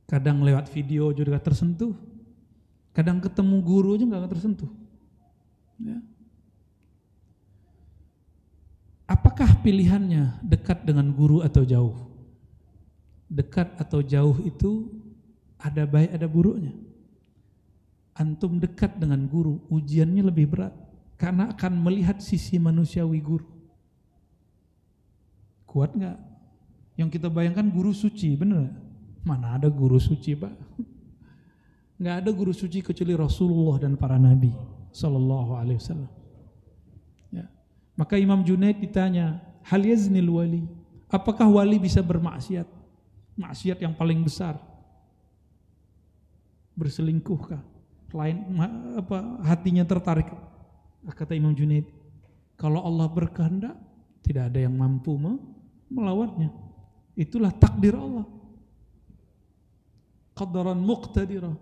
A: Kadang lewat video juga tersentuh. Kadang ketemu guru aja nggak tersentuh. Ya. Apakah pilihannya dekat dengan guru atau jauh? Dekat atau jauh itu ada baik ada buruknya. Antum dekat dengan guru, ujiannya lebih berat karena akan melihat sisi manusiawi guru. Kuat nggak? Yang kita bayangkan guru suci, bener? Mana ada guru suci Pak? Nggak ada guru suci kecuali Rasulullah dan para nabi sallallahu alaihi wasallam. Ya. Maka Imam Junaid ditanya, hal yaznil wali? Apakah wali bisa bermaksiat? Maksiat yang paling besar. Berselingkuhkah? Hatinya tertarik? Kata Imam Junaid, kalau Allah berkehendak, tidak ada yang mampu melawannya. Itulah takdir Allah. Qadaran muqtadirah.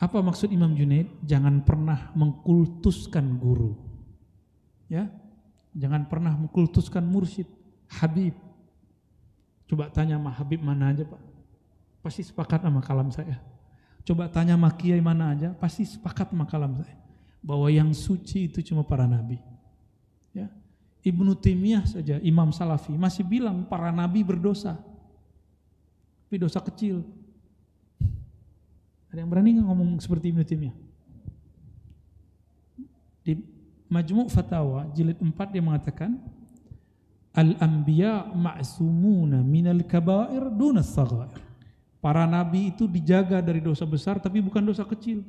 A: Apa maksud Imam Junaid? Jangan pernah mengkultuskan guru. Ya, jangan pernah mengkultuskan mursyid, Habib. Coba tanya sama Habib mana aja Pak, pasti sepakat sama kalam saya. Coba tanya sama kiai mana aja, pasti sepakat sama kalam saya. Bahwa yang suci itu cuma para nabi. Ya. Ibnu Taimiyah saja, Imam Salafi, masih bilang para nabi berdosa. Tapi dosa kecil. Ada yang berani nggak ngomong seperti Ibnu Taimiyah? Di Majmu' Fatawa jilid 4 dia mengatakan al-anbiya ma'sumuna minal kabair dunas saghair. Para nabi itu dijaga dari dosa besar tapi bukan dosa kecil.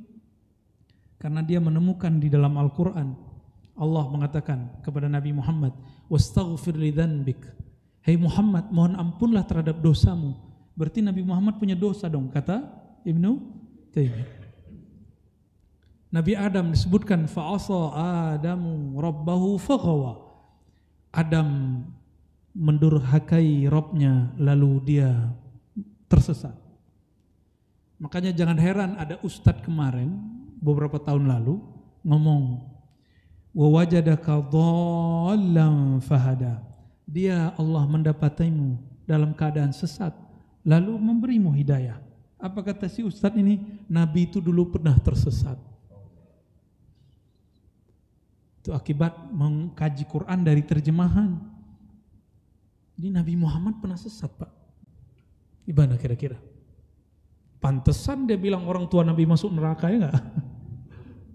A: Karena dia menemukan di dalam Al-Quran, Allah mengatakan kepada Nabi Muhammad, wastaghfir li dzanbik. Hei Muhammad, mohon ampunlah terhadap dosamu. Berarti Nabi Muhammad punya dosa dong, kata Ibnu Taimiyah. Nabi Adam disebutkan fa'asa Adamu rabbahu faghawa. Adam mendurhakai Rabbnya lalu dia tersesat. Makanya jangan heran ada ustadz kemarin beberapa tahun lalu ngomong wa wajadaka dhallan fahada. Dia Allah mendapatimu dalam keadaan sesat lalu memberimu hidayah. Apa kata si ustadz ini? Nabi itu dulu pernah tersesat. Itu akibat mengkaji Quran dari terjemahan. Ini Nabi Muhammad pernah sesat, Pak. Gimana kira-kira? Pantesan dia bilang orang tua Nabi masuk neraka, ya enggak?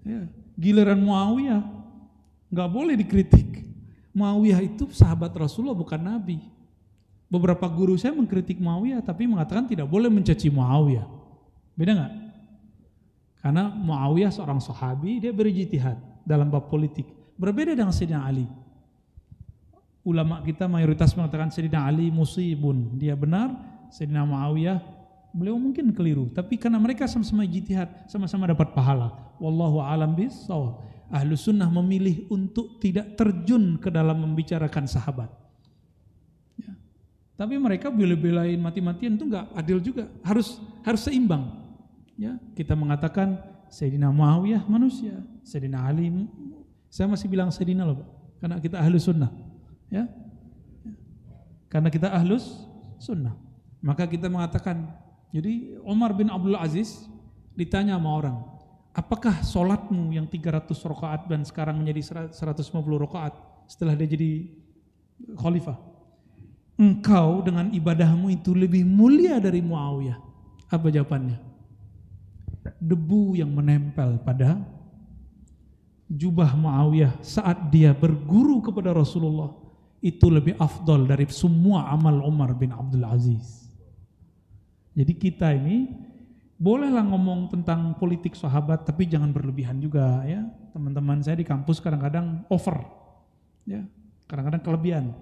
A: Ya. Giliran Muawiyah enggak boleh dikritik. Muawiyah itu sahabat Rasulullah, bukan Nabi. Beberapa guru saya mengkritik Muawiyah tapi mengatakan tidak boleh mencaci Muawiyah. Beda enggak? Karena Muawiyah seorang sahabi, dia berijtihad dalam bab politik. Berbeda dengan Sayyidina Ali. Ulama kita mayoritas mengatakan Sayyidina Ali musibun, dia benar. Sayyidina Muawiyah beliau mungkin keliru, tapi karena mereka sama-sama ijtihad, sama-sama dapat pahala. Wallahu a'lam bissawab. Ahlus sunnah memilih untuk tidak terjun ke dalam membicarakan sahabat. Ya. Tapi mereka bela-belain mati-matian itu enggak adil juga, harus seimbang. Ya, kita mengatakan Sayyidina Muawiyah manusia, Sayyidina Ali, saya masih bilang Sayyidina loh, Pak, karena kita ahlus sunnah. Ya. Karena kita ahlus sunnah. Maka kita mengatakan, jadi Umar bin Abdul Aziz ditanya sama orang, apakah sholatmu yang 300 rakaat dan sekarang menjadi 150 rakaat setelah dia jadi khalifah, engkau dengan ibadahmu itu lebih mulia dari Muawiyah? Apa jawabannya? Debu yang menempel pada jubah Muawiyah saat dia berguru kepada Rasulullah itu lebih afdal dari semua amal Umar bin Abdul Aziz. Jadi kita ini bolehlah ngomong tentang politik sahabat, tapi jangan berlebihan juga ya. Teman-teman saya di kampus kadang-kadang over, ya, kadang-kadang kelebihan.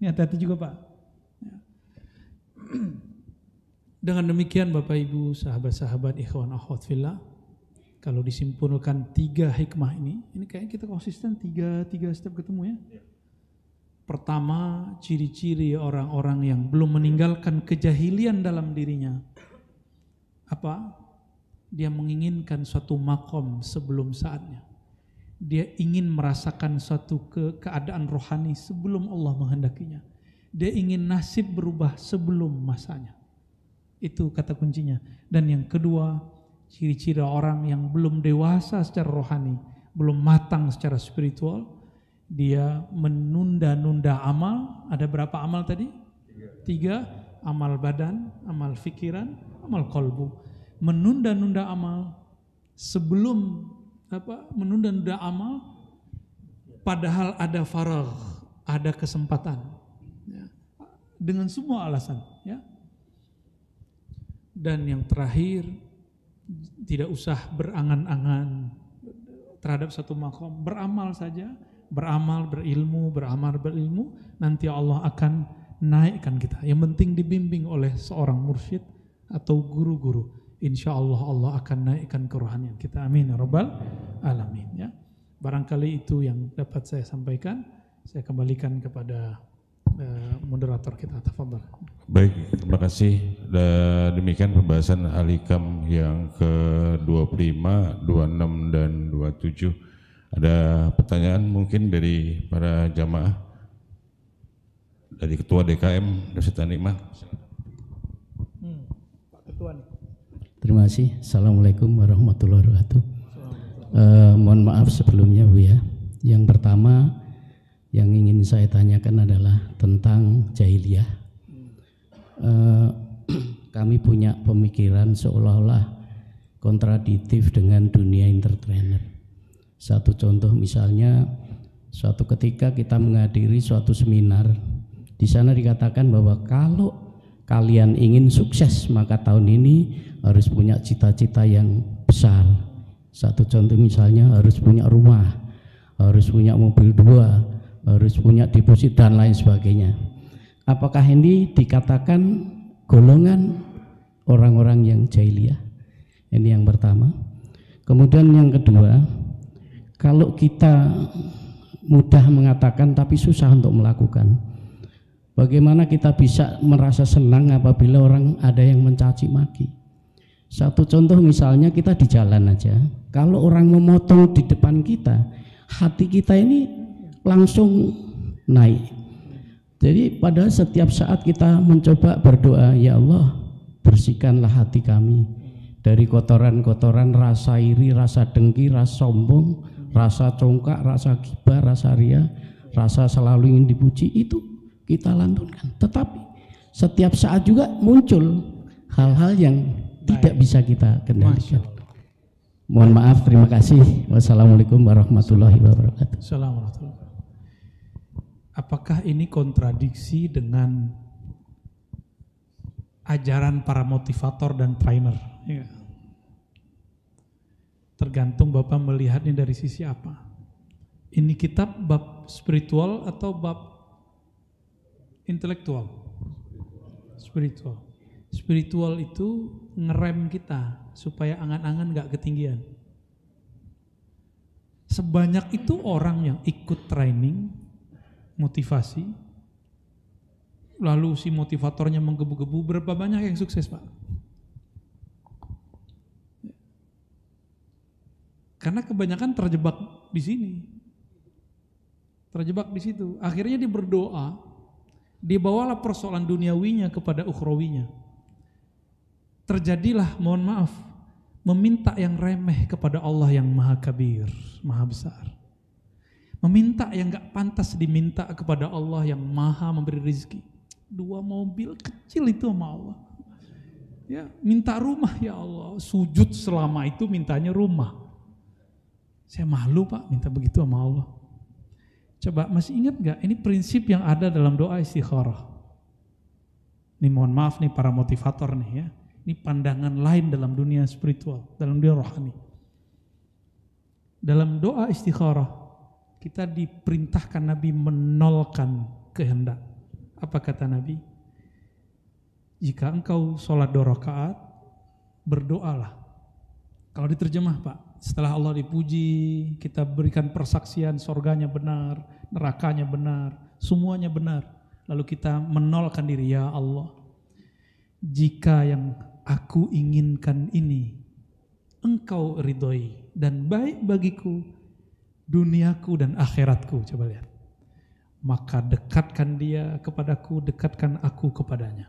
A: Ini hati-hati juga, Pak. Ya. Dengan demikian Bapak Ibu, sahabat-sahabat, ikhwan akhwat fillah, kalau disimpulkan 3 hikmah ini kayaknya kita konsisten tiga setiap ketemu ya. Pertama, ciri-ciri orang-orang yang belum meninggalkan kejahilian dalam dirinya. Apa? Dia menginginkan suatu makom sebelum saatnya. Dia ingin merasakan suatu keadaan rohani sebelum Allah menghendakinya. Dia ingin nasib berubah sebelum masanya. Itu kata kuncinya. Dan yang kedua, ciri-ciri orang yang belum dewasa secara rohani, belum matang secara spiritual, dia menunda-nunda amal. Ada berapa amal tadi? 3. Amal badan, amal fikiran, amal qalbu. Menunda-nunda amal sebelum menunda-nunda amal padahal ada faragh, ada kesempatan ya. Dengan semua alasan ya. Dan yang terakhir, tidak usah berangan-angan terhadap satu makom, beramal saja. Beramal, berilmu, nanti Allah akan naikkan kita. Yang penting dibimbing oleh seorang mursyid atau guru-guru. Insya Allah Allah akan naikkan kerohanian kita. Amin ya rabbal alamin ya. Barangkali itu yang dapat saya sampaikan. Saya kembalikan kepada moderator kita. Tafadhal.
B: Baik, terima kasih. Dan demikian pembahasan Al-Hikam yang ke-25, 26 dan 27. Ada pertanyaan mungkin dari para jamaah, dari Ketua DKM Darussalam Nikmat.
A: Pak Ketua nih.
C: Terima kasih. Assalamualaikum warahmatullahi wabarakatuh. Mohon maaf sebelumnya Bu ya. Yang pertama yang ingin saya tanyakan adalah tentang jahiliyah. Kami punya pemikiran seolah-olah kontradiktif dengan dunia entertainer. Satu contoh misalnya, suatu ketika kita menghadiri suatu seminar, di sana dikatakan bahwa kalau kalian ingin sukses, maka tahun ini harus punya cita-cita yang besar. Satu contoh misalnya harus punya rumah, harus punya mobil 2, harus punya deposit dan lain sebagainya. Apakah ini dikatakan golongan orang-orang yang jahiliyah? Ini yang pertama. Kemudian yang kedua, kalau kita mudah mengatakan tapi susah untuk melakukan, bagaimana kita bisa merasa senang apabila orang ada yang mencaci maki? Satu contoh misalnya kita di jalan aja, kalau orang memotong di depan kita, hati kita ini langsung naik. Jadi pada setiap saat kita mencoba berdoa, ya Allah bersihkanlah hati kami dari kotoran-kotoran rasa iri, rasa dengki, rasa sombong, rasa congkak, rasa ghibah, rasa ria, rasa selalu ingin dipuji, itu kita lantunkan. Tetapi setiap saat juga muncul hal-hal yang tidak bisa kita kendalikan. Mohon maaf, terima kasih. Wassalamualaikum warahmatullahi wabarakatuh.
A: Assalamualaikum. Apakah ini kontradiksi dengan ajaran para motivator dan trainer? Ya. Tergantung Bapak melihatnya dari sisi apa. Ini kitab bab spiritual atau bab intelektual? Spiritual. Spiritual itu ngerem kita supaya angan-angan gak ketinggian. Sebanyak itu orang yang ikut training motivasi, lalu si motivatornya menggebu-gebu, berapa banyak yang sukses, Pak? Karena kebanyakan terjebak di sini, terjebak di situ. Akhirnya dia berdoa, dibawalah persoalan duniawinya kepada ukhrawinya. Terjadilah, mohon maaf, meminta yang remeh kepada Allah yang maha kabir, maha besar. Meminta yang gak pantas diminta kepada Allah yang maha memberi rezeki. 2 mobil kecil itu sama Allah. Ya, minta rumah ya Allah, sujud selama itu mintanya rumah. Saya malu Pak minta begitu sama Allah. Coba masih ingat gak? Ini prinsip yang ada dalam doa istikharah. Ini mohon maaf nih para motivator nih ya. Ini pandangan lain dalam dunia spiritual, dalam dunia rohani. Dalam doa istikharah kita diperintahkan Nabi menolkan kehendak. Apa kata Nabi? Jika engkau sholat 2 rakaat, berdoalah. Kalau diterjemah Pak, setelah Allah dipuji, kita berikan persaksian surganya benar, nerakanya benar, semuanya benar. Lalu kita menolkan diri, ya Allah, jika yang aku inginkan ini engkau ridhoi dan baik bagiku, duniaku dan akhiratku, coba lihat. Maka dekatkan dia kepadaku, dekatkan aku kepadanya.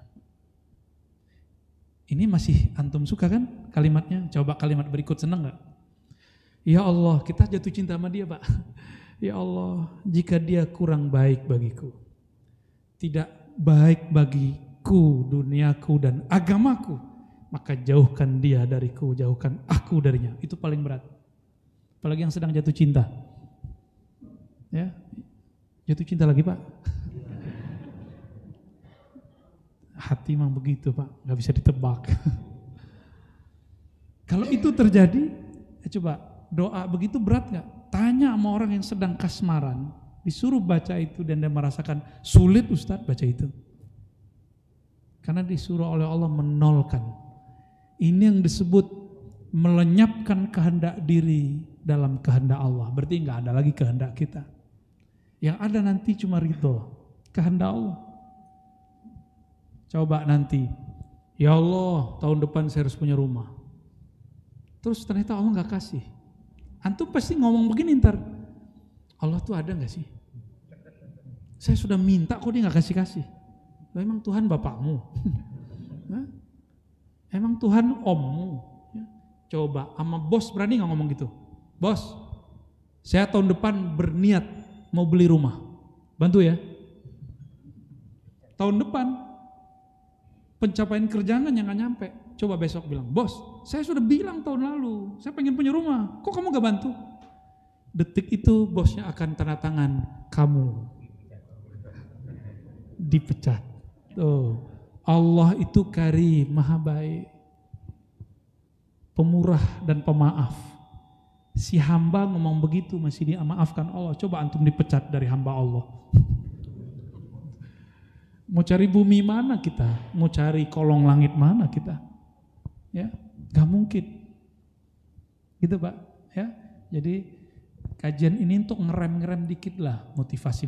A: Ini masih antum suka kan kalimatnya? Coba kalimat berikut, senang gak? Ya Allah, kita jatuh cinta sama dia Pak. Ya Allah, jika dia kurang baik bagiku, tidak baik bagiku, duniaku dan agamaku, maka jauhkan dia dariku, jauhkan aku darinya. Itu paling berat. Apalagi yang sedang jatuh cinta. Ya, jatuh cinta lagi Pak. Hati memang begitu Pak, gak bisa ditebak. Kalau itu terjadi, coba doa begitu berat gak? Tanya sama orang yang sedang kasmaran, disuruh baca itu dan dia merasakan sulit Ustadz baca itu. Karena disuruh oleh Allah menolkan. Ini yang disebut melenyapkan kehendak diri dalam kehendak Allah. Berarti nggak ada lagi kehendak kita. Yang ada nanti cuma ridho, kehendak Allah. Coba nanti, ya Allah tahun depan saya harus punya rumah. Terus ternyata Allah nggak kasih. Antum pasti ngomong begini ntar, Allah tuh ada nggak sih? Saya sudah minta kok dia nggak kasih-kasih. Emang Tuhan bapakmu? Emang Tuhan ommu? Coba sama bos berani nggak ngomong gitu? Bos, saya tahun depan berniat mau beli rumah, bantu ya. Tahun depan pencapaian kerjaan yang nggak nyampe. Coba besok bilang, bos, saya sudah bilang tahun lalu, saya pengen punya rumah, kok kamu gak bantu? Detik itu bosnya akan tanda tangan, kamu dipecat. Tuh, Allah itu karim, maha baik, pemurah dan pemaaf. Si hamba ngomong begitu masih dimaafkan Allah. Coba antum dipecat dari hamba Allah. Mau cari bumi mana kita? Mau cari kolong langit mana kita? Ya, gak mungkin. Gitu Pak. Ya, jadi kajian ini untuk ngerem dikit lah motivasi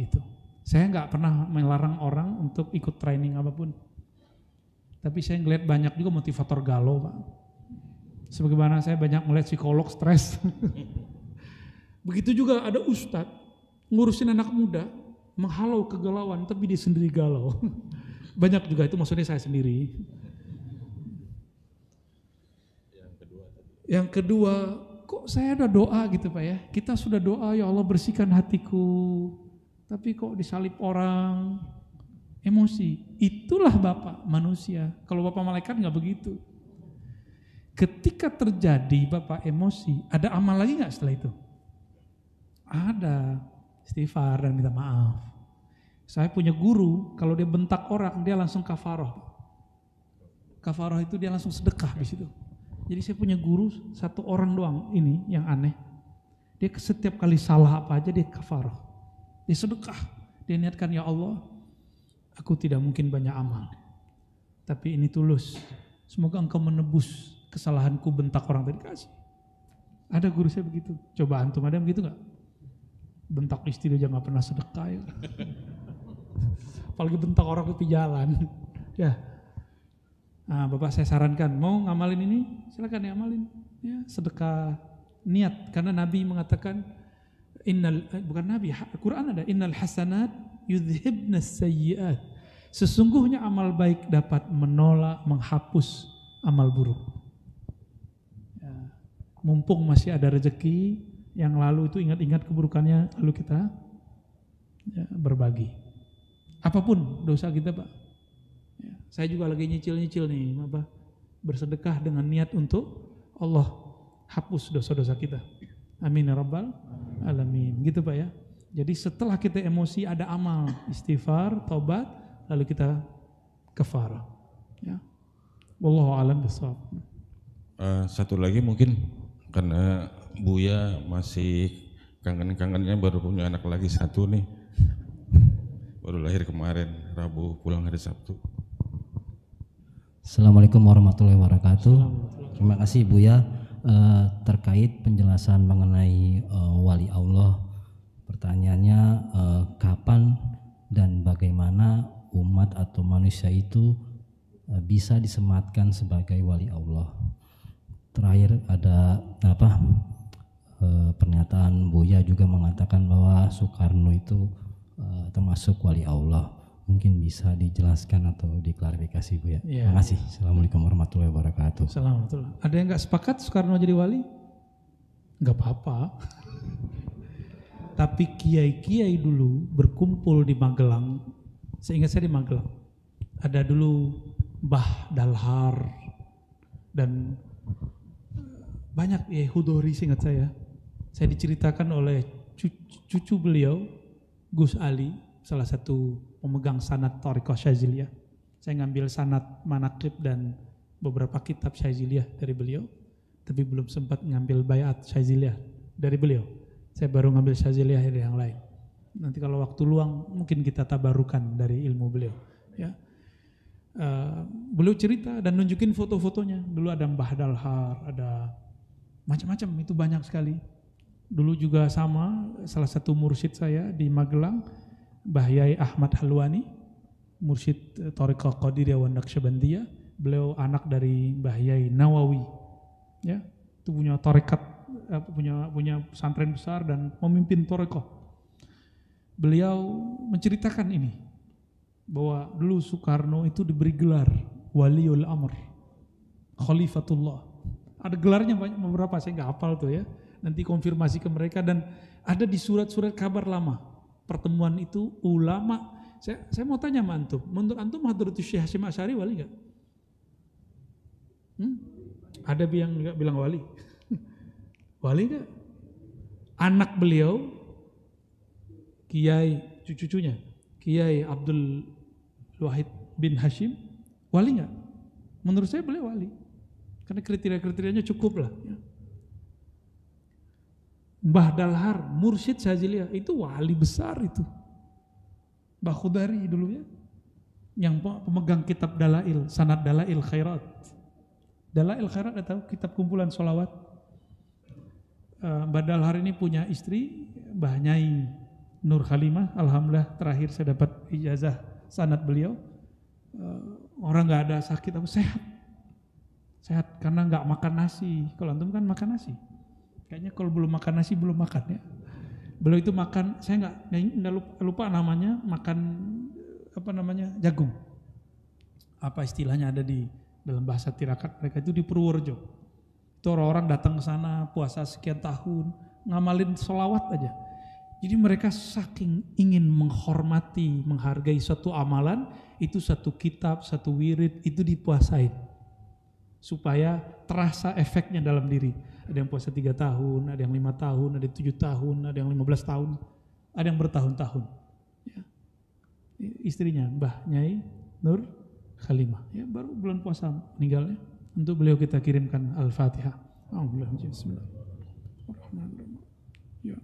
A: itu. Saya nggak pernah melarang orang untuk ikut training apapun. Tapi saya ngeliat banyak juga motivator galau Pak. Sebagaimana saya banyak melihat psikolog stres. Begitu juga ada ustadz ngurusin anak muda, menghalau kegalauan tapi dia sendiri galau. Banyak juga, itu maksudnya saya sendiri. Yang kedua, kok saya udah doa gitu Pak ya. Kita sudah doa, ya Allah bersihkan hatiku. Tapi kok disalib orang, emosi. Itulah Bapak manusia. Kalau Bapak malaikat nggak begitu. Ketika terjadi Bapak emosi, ada amal lagi nggak setelah itu? Ada, istighfar dan minta maaf. Saya punya guru, kalau dia bentak orang, dia langsung kafaroh. Kafaroh itu dia langsung sedekah di situ. Jadi saya punya guru satu orang doang ini yang aneh. Dia setiap kali salah apa aja dia kafaroh. Dia sedekah. Dia niatkan, ya Allah, aku tidak mungkin banyak amal. Tapi ini tulus. Semoga engkau menebus kesalahanku bentak orang tadi, kasih. Ada guru saya begitu. Coba antum ada begitu nggak? Bentak istri aja nggak pernah sedekah ya. Apalagi bentak orang di jalan. Ya. Nah, Bapak saya sarankan mau ngamalin ini silakan diamalin. Ya, sedekah niat karena Nabi mengatakan bukan Nabi, Al-Quran ada innal hasanat yudhibnas sayyiat. Sesungguhnya amal baik dapat menolak, menghapus amal buruk. Mumpung masih ada rezeki, yang lalu itu ingat-ingat keburukannya, lalu kita ya, berbagi. Apapun dosa kita Pak. Ya, saya juga lagi nyicil-nyicil nih, apa? Bersedekah dengan niat untuk Allah hapus dosa-dosa kita. Amin ya rabbal alamin. Gitu Pak ya. Jadi setelah kita emosi ada amal, istighfar, taubat, lalu kita kafarah. Ya. Wallahu a'lam bishawab.
B: Satu lagi mungkin karena Buya masih kangen-kangennya baru punya anak lagi satu nih, baru lahir kemarin Rabu, pulang hari Sabtu.
C: Assalamualaikum warahmatullahi wabarakatuh. Terima kasih Buya terkait penjelasan mengenai wali Allah. Pertanyaannya kapan dan bagaimana umat atau manusia itu bisa disematkan sebagai wali Allah. Terakhir ada pernyataan Buya juga mengatakan bahwa Soekarno itu termasuk wali Allah. Mungkin bisa dijelaskan atau diklarifikasi Buya. Ya. Terima kasih. Assalamualaikum warahmatullahi wabarakatuh.
A: Assalamualaikum. Ada yang nggak sepakat Soekarno jadi wali? Nggak apa-apa. Tapi kiai-kiai dulu berkumpul di Magelang. Seingat saya di Magelang. Ada dulu Mbah Dalhar dan banyak ya Hudori seingat saya. Saya diceritakan oleh cucu beliau, Gus Ali, salah satu pemegang sanad Thariqah Syaziliyah. Saya ngambil sanad manaqib dan beberapa kitab Syaziliyah dari beliau, tapi belum sempat ngambil bayat Syaziliyah dari beliau. Saya baru ngambil Syaziliyah dari yang lain. Nanti kalau waktu luang mungkin kita tabarukan dari ilmu beliau. Ya. Beliau cerita dan nunjukin foto-fotonya. Dulu ada Mbah Dalhar, ada macam-macam, itu banyak sekali. Dulu juga sama, salah satu mursyid saya di Magelang, Mbah Yai Ahmad Halwani, mursyid Thariqah Qadiriyah wa Naqsyabandiyah. Beliau anak dari Mbah Yai Nawawi. Ya, itu punya tarekat, punya pesantren besar dan memimpin thariqah. Beliau menceritakan ini bahwa dulu Soekarno itu diberi gelar Waliul Amr, Khalifatullah. Ada gelarnya banyak, beberapa saya nggak hafal tuh ya. Nanti konfirmasi ke mereka dan ada di surat-surat kabar lama. Pertemuan itu ulama. Saya mau tanya sama antum, menurut antum Hadratus Syekh Hasyim Asy'ari wali nggak? Ada yang nggak bilang wali? Wali nggak? Anak beliau, Kiai cucunya, Kiai Abdul Wahid bin Hashim, wali nggak? Menurut saya beliau wali. Karena kriteria-kriterianya cukup lah. Ya. Mbah Dalhar, mursyid Syaziliyah, itu wali besar itu. Mbah Khudari dulu ya. Yang pemegang kitab Dalail, sanad Dalail Khairat. Dalail Khairat, ada tahu? Kitab kumpulan sholawat. Mbah Dalhar ini punya istri, Mbah Nyai Nur Halimah. Alhamdulillah terakhir saya dapat ijazah sanad beliau. Orang nggak ada sakit, aku sehat karena nggak makan nasi. Kalau antum kan makan nasi. Kayaknya kalau belum makan nasi belum makan ya. Beliau itu makan, saya nggak lupa namanya, makan apa namanya, jagung. Apa istilahnya ada di dalam bahasa Tirakat mereka itu di Purworejo. Itu orang-orang datang ke sana puasa sekian tahun ngamalin sholawat aja. Jadi mereka saking ingin menghormati, menghargai suatu amalan, itu satu kitab, satu wirid itu dipuasain supaya terasa efeknya dalam diri. Ada yang puasa 3 tahun, ada yang 5 tahun, ada yang 7 tahun, ada yang 15 tahun, ada yang bertahun-tahun. Ya. Istrinya Mbah Nyai Nur Halimah, ya, baru bulan puasa meninggalnya. Untuk beliau kita kirimkan Al-Fatihah. Bismillahirrahmanirrahim. Ya.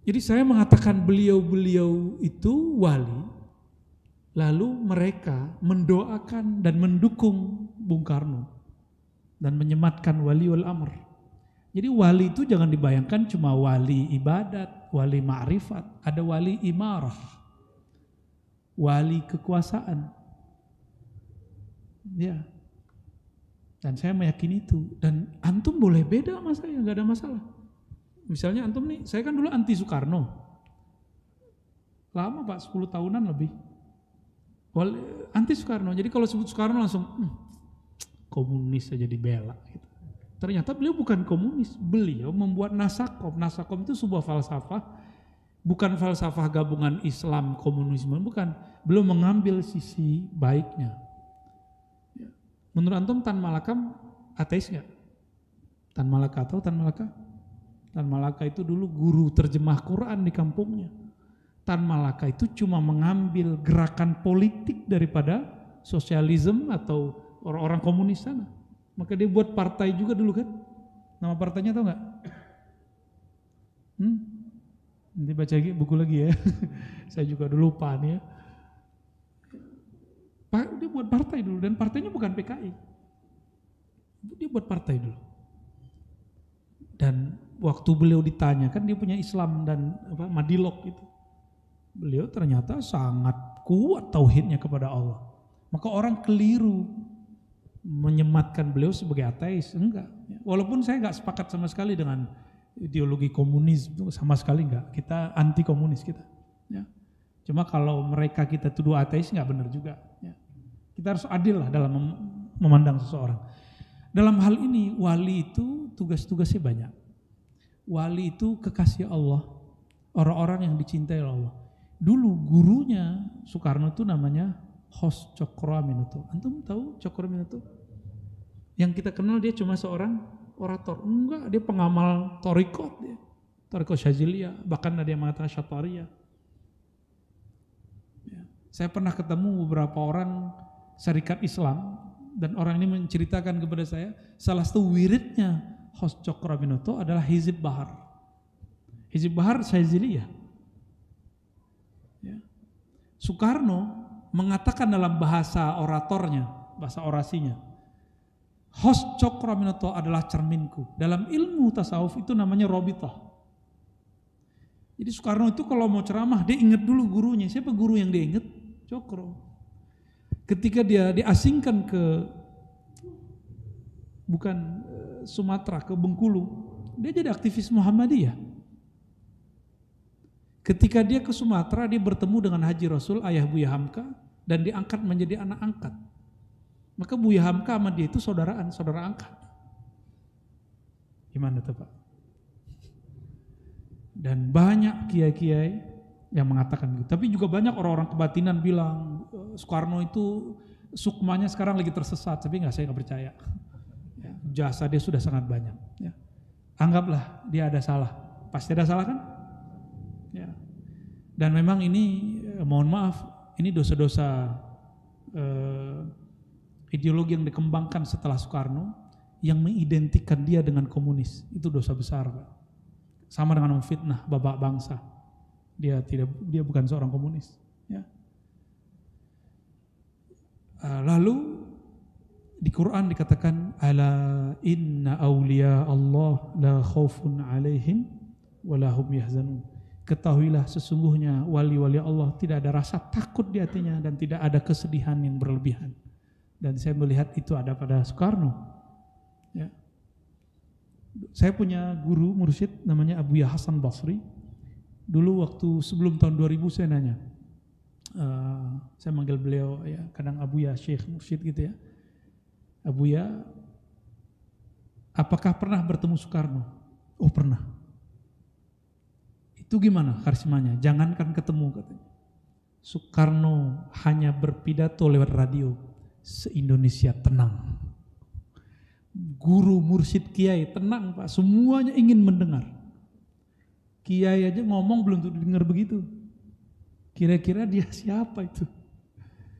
A: Jadi saya mengatakan beliau-beliau itu wali. Lalu mereka mendoakan dan mendukung Bung Karno dan menyematkan waliul amr. Jadi wali itu jangan dibayangkan cuma wali ibadat, wali ma'rifat, ada wali imarah, wali kekuasaan. Ya. Dan saya meyakini itu. Dan antum boleh beda sama saya, nggak ada masalah. Misalnya antum nih, saya kan dulu anti Soekarno. Lama Pak, 10 tahunan lebih. Anti Soekarno, jadi kalau sebut Soekarno langsung komunis saja dibela gitu. Ternyata beliau bukan komunis, beliau membuat nasakom. Nasakom itu sebuah falsafah, bukan falsafah gabungan Islam, komunisme, bukan. Beliau mengambil sisi baiknya. Menurut antum Tan Malaka ateis nggak? Tan Malaka atau Tan Malaka? Tan Malaka itu dulu guru terjemah Quran di kampungnya. Tan Malaka itu cuma mengambil gerakan politik daripada sosialisme atau orang-orang komunis sana. Maka dia buat partai juga dulu kan. Nama partainya tahu nggak? Nanti baca buku lagi ya. Saya juga dulu lupa nih ya. Dia buat partai dulu dan partainya bukan PKI. Dia buat partai dulu. Dan waktu beliau ditanya kan dia punya Islam dan Madilog itu. Beliau ternyata sangat kuat tauhidnya kepada Allah. Maka orang keliru menyematkan beliau sebagai ateis. Enggak. Walaupun saya enggak sepakat sama sekali dengan ideologi komunis, sama sekali enggak. Kita anti komunis kita. Ya. Cuma kalau mereka kita tuduh ateis enggak benar juga. Ya. Kita harus adil lah dalam memandang seseorang. Dalam hal ini wali itu tugas-tugasnya banyak. Wali itu kekasih Allah. Orang-orang yang dicintai Allah. Dulu gurunya Soekarno itu namanya Hos Cokroaminoto. Antum tahu Cokroaminoto? Yang kita kenal dia cuma seorang orator. Enggak, dia pengamal Torikot dia. Torikot Syaziliyah, bahkan ada yang mengatakan Syatariyah. Ya. Saya pernah ketemu beberapa orang syarikat Islam dan orang ini menceritakan kepada saya salah satu wiridnya Hos Cokroaminoto adalah Hizib Bahar. Hizib Bahar Syaziliyah. Ya. Soekarno mengatakan dalam bahasa oratornya, bahasa orasinya, Hos Cokroaminoto adalah cerminku. Dalam ilmu tasawuf itu namanya robitah. Jadi Soekarno itu kalau mau ceramah dia ingat dulu gurunya. Siapa guru yang dia ingat? Cokro. Ketika dia diasingkan ke bukan Sumatera, ke Bengkulu, dia jadi aktivis Muhammadiyah. Ketika dia ke Sumatera, dia bertemu dengan Haji Rasul, ayah Buya Hamka, dan diangkat menjadi anak angkat. Maka Buya Hamka sama dia itu saudara angkat. Gimana tuh Pak? Dan banyak kiai-kiai yang mengatakan begitu. Tapi juga banyak orang-orang kebatinan bilang, Soekarno itu sukmanya sekarang lagi tersesat. Tapi saya nggak percaya. Ya, jasa dia sudah sangat banyak. Ya. Anggaplah dia ada salah. Pasti ada salah kan? Ya. Dan memang ini mohon maaf, ini dosa-dosa ideologi yang dikembangkan setelah Soekarno yang mengidentikan dia dengan komunis. Itu dosa besar, Pak. Sama dengan memfitnah bapak bangsa. Dia bukan seorang komunis, ya. Lalu di Quran dikatakan ala inna awliya Allah la khaufun alaihim wa la hum yahzanun. Ketahuilah sesungguhnya wali-wali Allah tidak ada rasa takut di hatinya dan tidak ada kesedihan yang berlebihan. Dan saya melihat itu ada pada Soekarno. Ya. Saya punya guru mursyid namanya Abuya Hasan Basri. Dulu waktu sebelum tahun 2000 saya nanya, saya manggil beliau ya, kadang Abuya Syekh Mursyid gitu ya. Abuya, apakah pernah bertemu Soekarno? Oh pernah. Itu gimana karismanya? Jangankan ketemu katanya. Soekarno hanya berpidato lewat radio, se-Indonesia tenang. Guru, mursyid, kiai tenang Pak, semuanya ingin mendengar. Kiai aja ngomong belum tentu dengar begitu. Kira-kira dia siapa itu?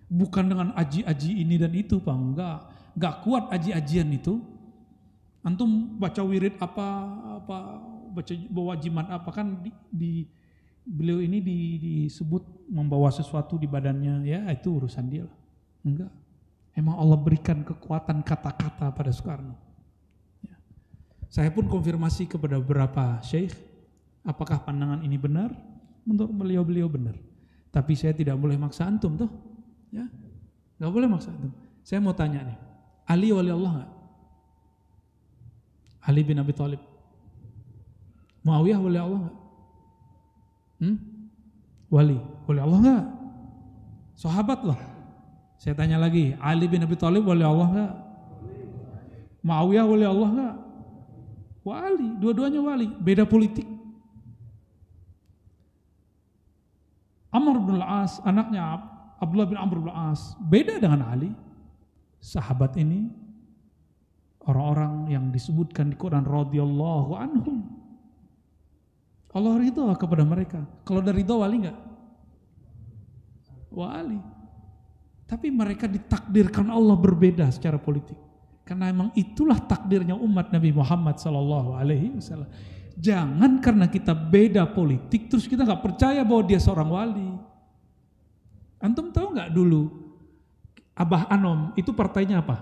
A: Bukan dengan aji-aji ini dan itu Pak, enggak kuat aji-ajian itu. Antum baca wirid apa baca bawa jimat apa kan beliau ini disebut membawa sesuatu di badannya, ya itu urusan dia lah. Enggak. Emang Allah berikan kekuatan kata-kata pada Soekarno. Ya. Saya pun konfirmasi kepada beberapa syekh, apakah pandangan ini benar? Menurut beliau benar. Tapi saya tidak boleh maksa antum tuh. Ya. Enggak boleh maksa antum. Saya mau tanya nih, Ali wali Allah enggak? Ali bin Abi Thalib. Muawiyah wali Allah enggak? Wali Allah enggak? Sahabat loh. Saya tanya lagi, Ali bin Abi Thalib wali Allah enggak? Muawiyah wali Allah enggak? Wali, dua-duanya wali, beda politik. Amr bin Al-As, anaknya Abdullah bin Amr bin Al-As, beda dengan Ali. Sahabat ini orang-orang yang disebutkan di Quran radhiyallahu anhum. Allah ridha kepada mereka. Kalau dari ridha wali enggak? Wali. Tapi mereka ditakdirkan Allah berbeda secara politik. Karena memang itulah takdirnya umat Nabi Muhammad SAW. Jangan karena kita beda politik terus kita nggak percaya bahwa dia seorang wali. Antum tahu nggak dulu Abah Anom itu partainya apa?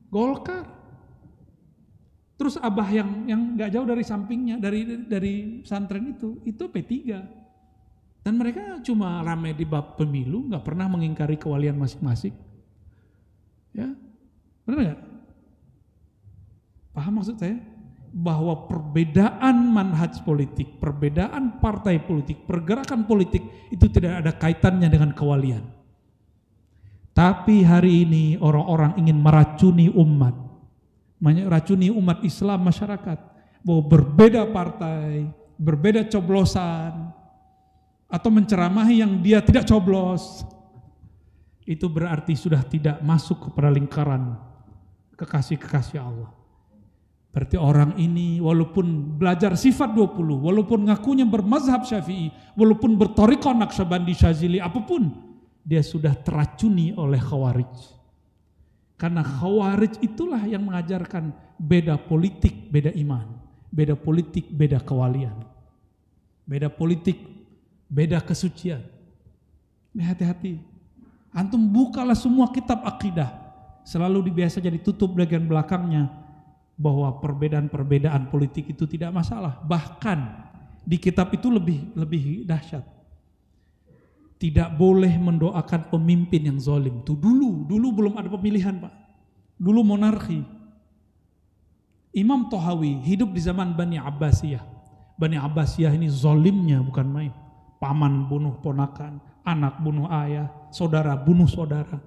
A: Golkar. Terus Abah yang nggak jauh dari sampingnya dari pesantren itu P3. Dan mereka cuma ramai di bab pemilu, nggak pernah mengingkari kewalian masing-masing. Ya, benar nggak? Paham maksud saya? Bahwa perbedaan manhaj politik, perbedaan partai politik, pergerakan politik itu tidak ada kaitannya dengan kewalian. Tapi hari ini orang-orang ingin meracuni umat, meracuni umat Islam masyarakat, bahwa berbeda partai, berbeda coblosan, atau menceramahi yang dia tidak coblos, itu berarti sudah tidak masuk kepada lingkaran kekasih-kekasih Allah. Berarti orang ini walaupun belajar sifat 20, walaupun ngakunya bermazhab Syafi'i, walaupun berthariqah Naqsyabandi Syazili, apapun, dia sudah teracuni oleh Khawarij. Karena Khawarij itulah yang mengajarkan beda politik, beda iman, beda politik, beda kewalian, beda politik, beda kesucian. Ini hati-hati. Antum bukalah semua kitab akidah. Selalu biasa jadi tutup bagian belakangnya bahwa perbedaan-perbedaan politik itu tidak masalah. Bahkan di kitab itu lebih dahsyat. Tidak boleh mendoakan pemimpin yang zalim. Itu dulu belum ada pemilihan, Pak. Dulu monarki. Imam Thahawi hidup di zaman Bani Abbasiyah. Bani Abbasiyah ini zalimnya bukan main. Paman bunuh ponakan, anak bunuh ayah, saudara bunuh saudara.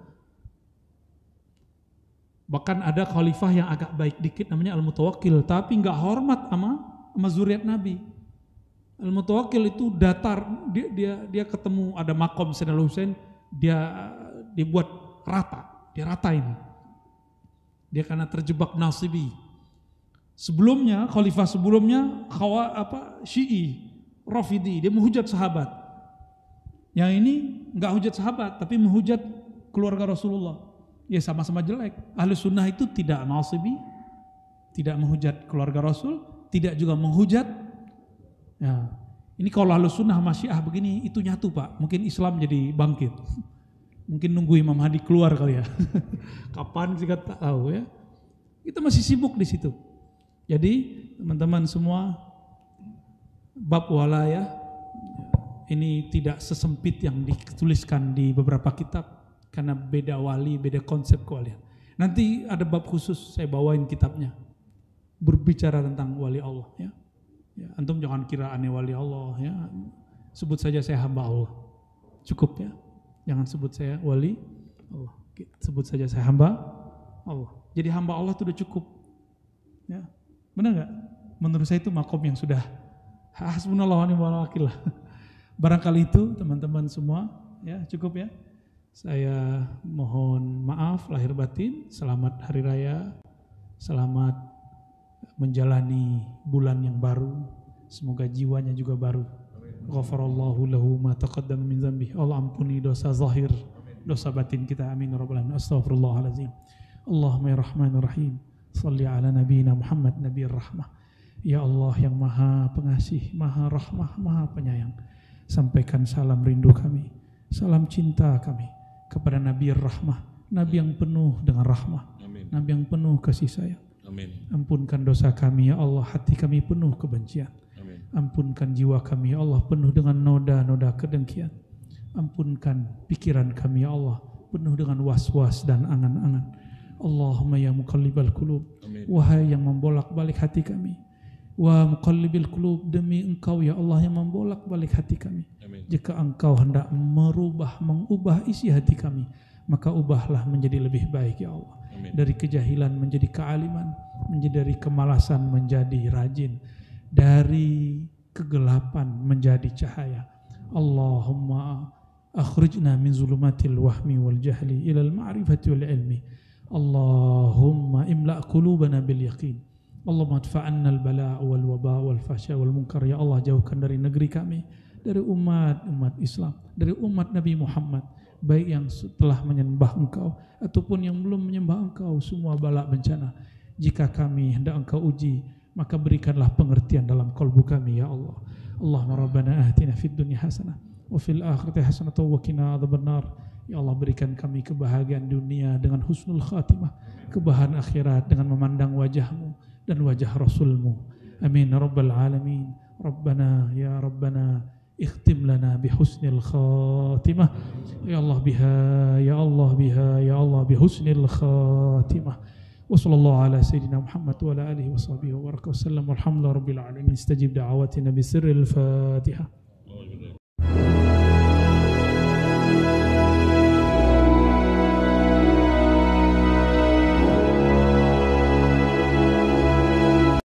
A: Bahkan ada khalifah yang agak baik dikit namanya Al-Mutawakkil, tapi nggak hormat sama zuriat Nabi. Al-Mutawakkil itu datar, dia ketemu ada makom Sayyidina Husain, dia dibuat rata, dia ratain. Dia karena terjebak nasibi. Sebelumnya khalifah sebelumnya Syi'i, Rafidi, dia menghujat sahabat. Yang ini enggak hujat sahabat, tapi menghujat keluarga Rasulullah. Ya sama-sama jelek. Ahli sunnah itu tidak nasibi, tidak menghujat keluarga Rasul, tidak juga menghujat. Ya, ini kalau ahli sunnah sama Syiah begini, itu nyatu Pak. Mungkin Islam jadi bangkit. Mungkin nunggu Imam Hadi keluar kali ya. Kapan kita tak tahu ya. Kita masih sibuk di situ. Jadi teman-teman semua, bab walayah ini tidak sesempit yang dituliskan di beberapa kitab, karena beda wali, beda konsep kewalian. Nanti ada bab khusus saya bawain kitabnya, berbicara tentang wali Allah ya. Ya, antum jangan kira aneh wali Allah ya. Sebut saja saya hamba Allah. Cukup ya. Jangan sebut saya wali Allah. Sebut saja saya hamba Allah. Jadi hamba Allah itu udah cukup. Ya. Benar enggak? Menurut saya itu makom yang sudah hasbunallah wa ni'mal wakil. Barangkali itu teman-teman semua ya, cukup ya. Saya mohon maaf lahir batin. Selamat hari raya. Selamat menjalani bulan yang baru. Semoga jiwanya juga baru. Ghafarallahu lahu ma taqaddama min dzambi. Allah ampuni dosa zahir, dosa batin kita. Amin ya rabbal alamin. Astaghfirullahalazim. Allahumma ya rahmanir rahim. Shalli ala nabiyina Muhammad nabiyir rahmah. Ya Allah yang maha pengasih, maha rahmah, maha penyayang. Sampaikan salam rindu kami, salam cinta kami kepada nabiyir rahmah, nabi yang penuh dengan rahmah. Amin. Nabi yang penuh kasih sayang. Amin. Ampunkan dosa kami ya Allah, hati kami penuh kebencian. Ampunkan jiwa kami ya Allah, penuh dengan noda-noda kedengkian. Ampunkan pikiran kami ya Allah, penuh dengan was-was dan angan-angan. Allahumma ya muqallibal qulub, wahai yang membolak-balik hati kami. Wa muqallibil qulub, demi Engkau ya Allah yang membolak-balik hati kami. Amin. Jika Engkau hendak mengubah isi hati kami, maka ubahlah menjadi lebih baik ya Allah. Amin. Dari kejahilan menjadi kealiman, dari kemalasan menjadi rajin, dari kegelapan menjadi cahaya. Allahumma akhrijna min zulumatil wahmi wal jahli ilal ma'rifati wal ilmi. Allahumma imla' qulubana bil yaqin. Allahumma adfa'anna al bala' wal waba' wal fasha wal munkar. Ya Allah, jauhkan dari negeri kami, dari umat Islam, dari umat Nabi Muhammad, baik yang telah menyembah Engkau ataupun yang belum menyembah Engkau, semua bala bencana. Jika kami hendak Engkau uji, maka berikanlah pengertian dalam kalbu kami ya Allah. Allahumma rabbana atina fid dunya hasanah wa fil akhirati hasanah wa qina adzabannar. Ya Allah, berikan kami kebahagiaan dunia dengan husnul khatimah, kebahagiaan akhirat dengan memandang wajah-Mu dan wajah Rasul-Mu. Amin ya rabbal alamin. Rabbana ya Rabbana ikhtim lana bihusnil khatimah. Ya Allah biha, ya Allah biha, ya Allah bihusnil khatimah. Wa sallallahu ala sayyidina Muhammad wa ala alihi wa sahbihi wa baraka wa sallam. Walhamdulillahi rabbil alamin. Istajib da'awatina bi sirril Fatihah.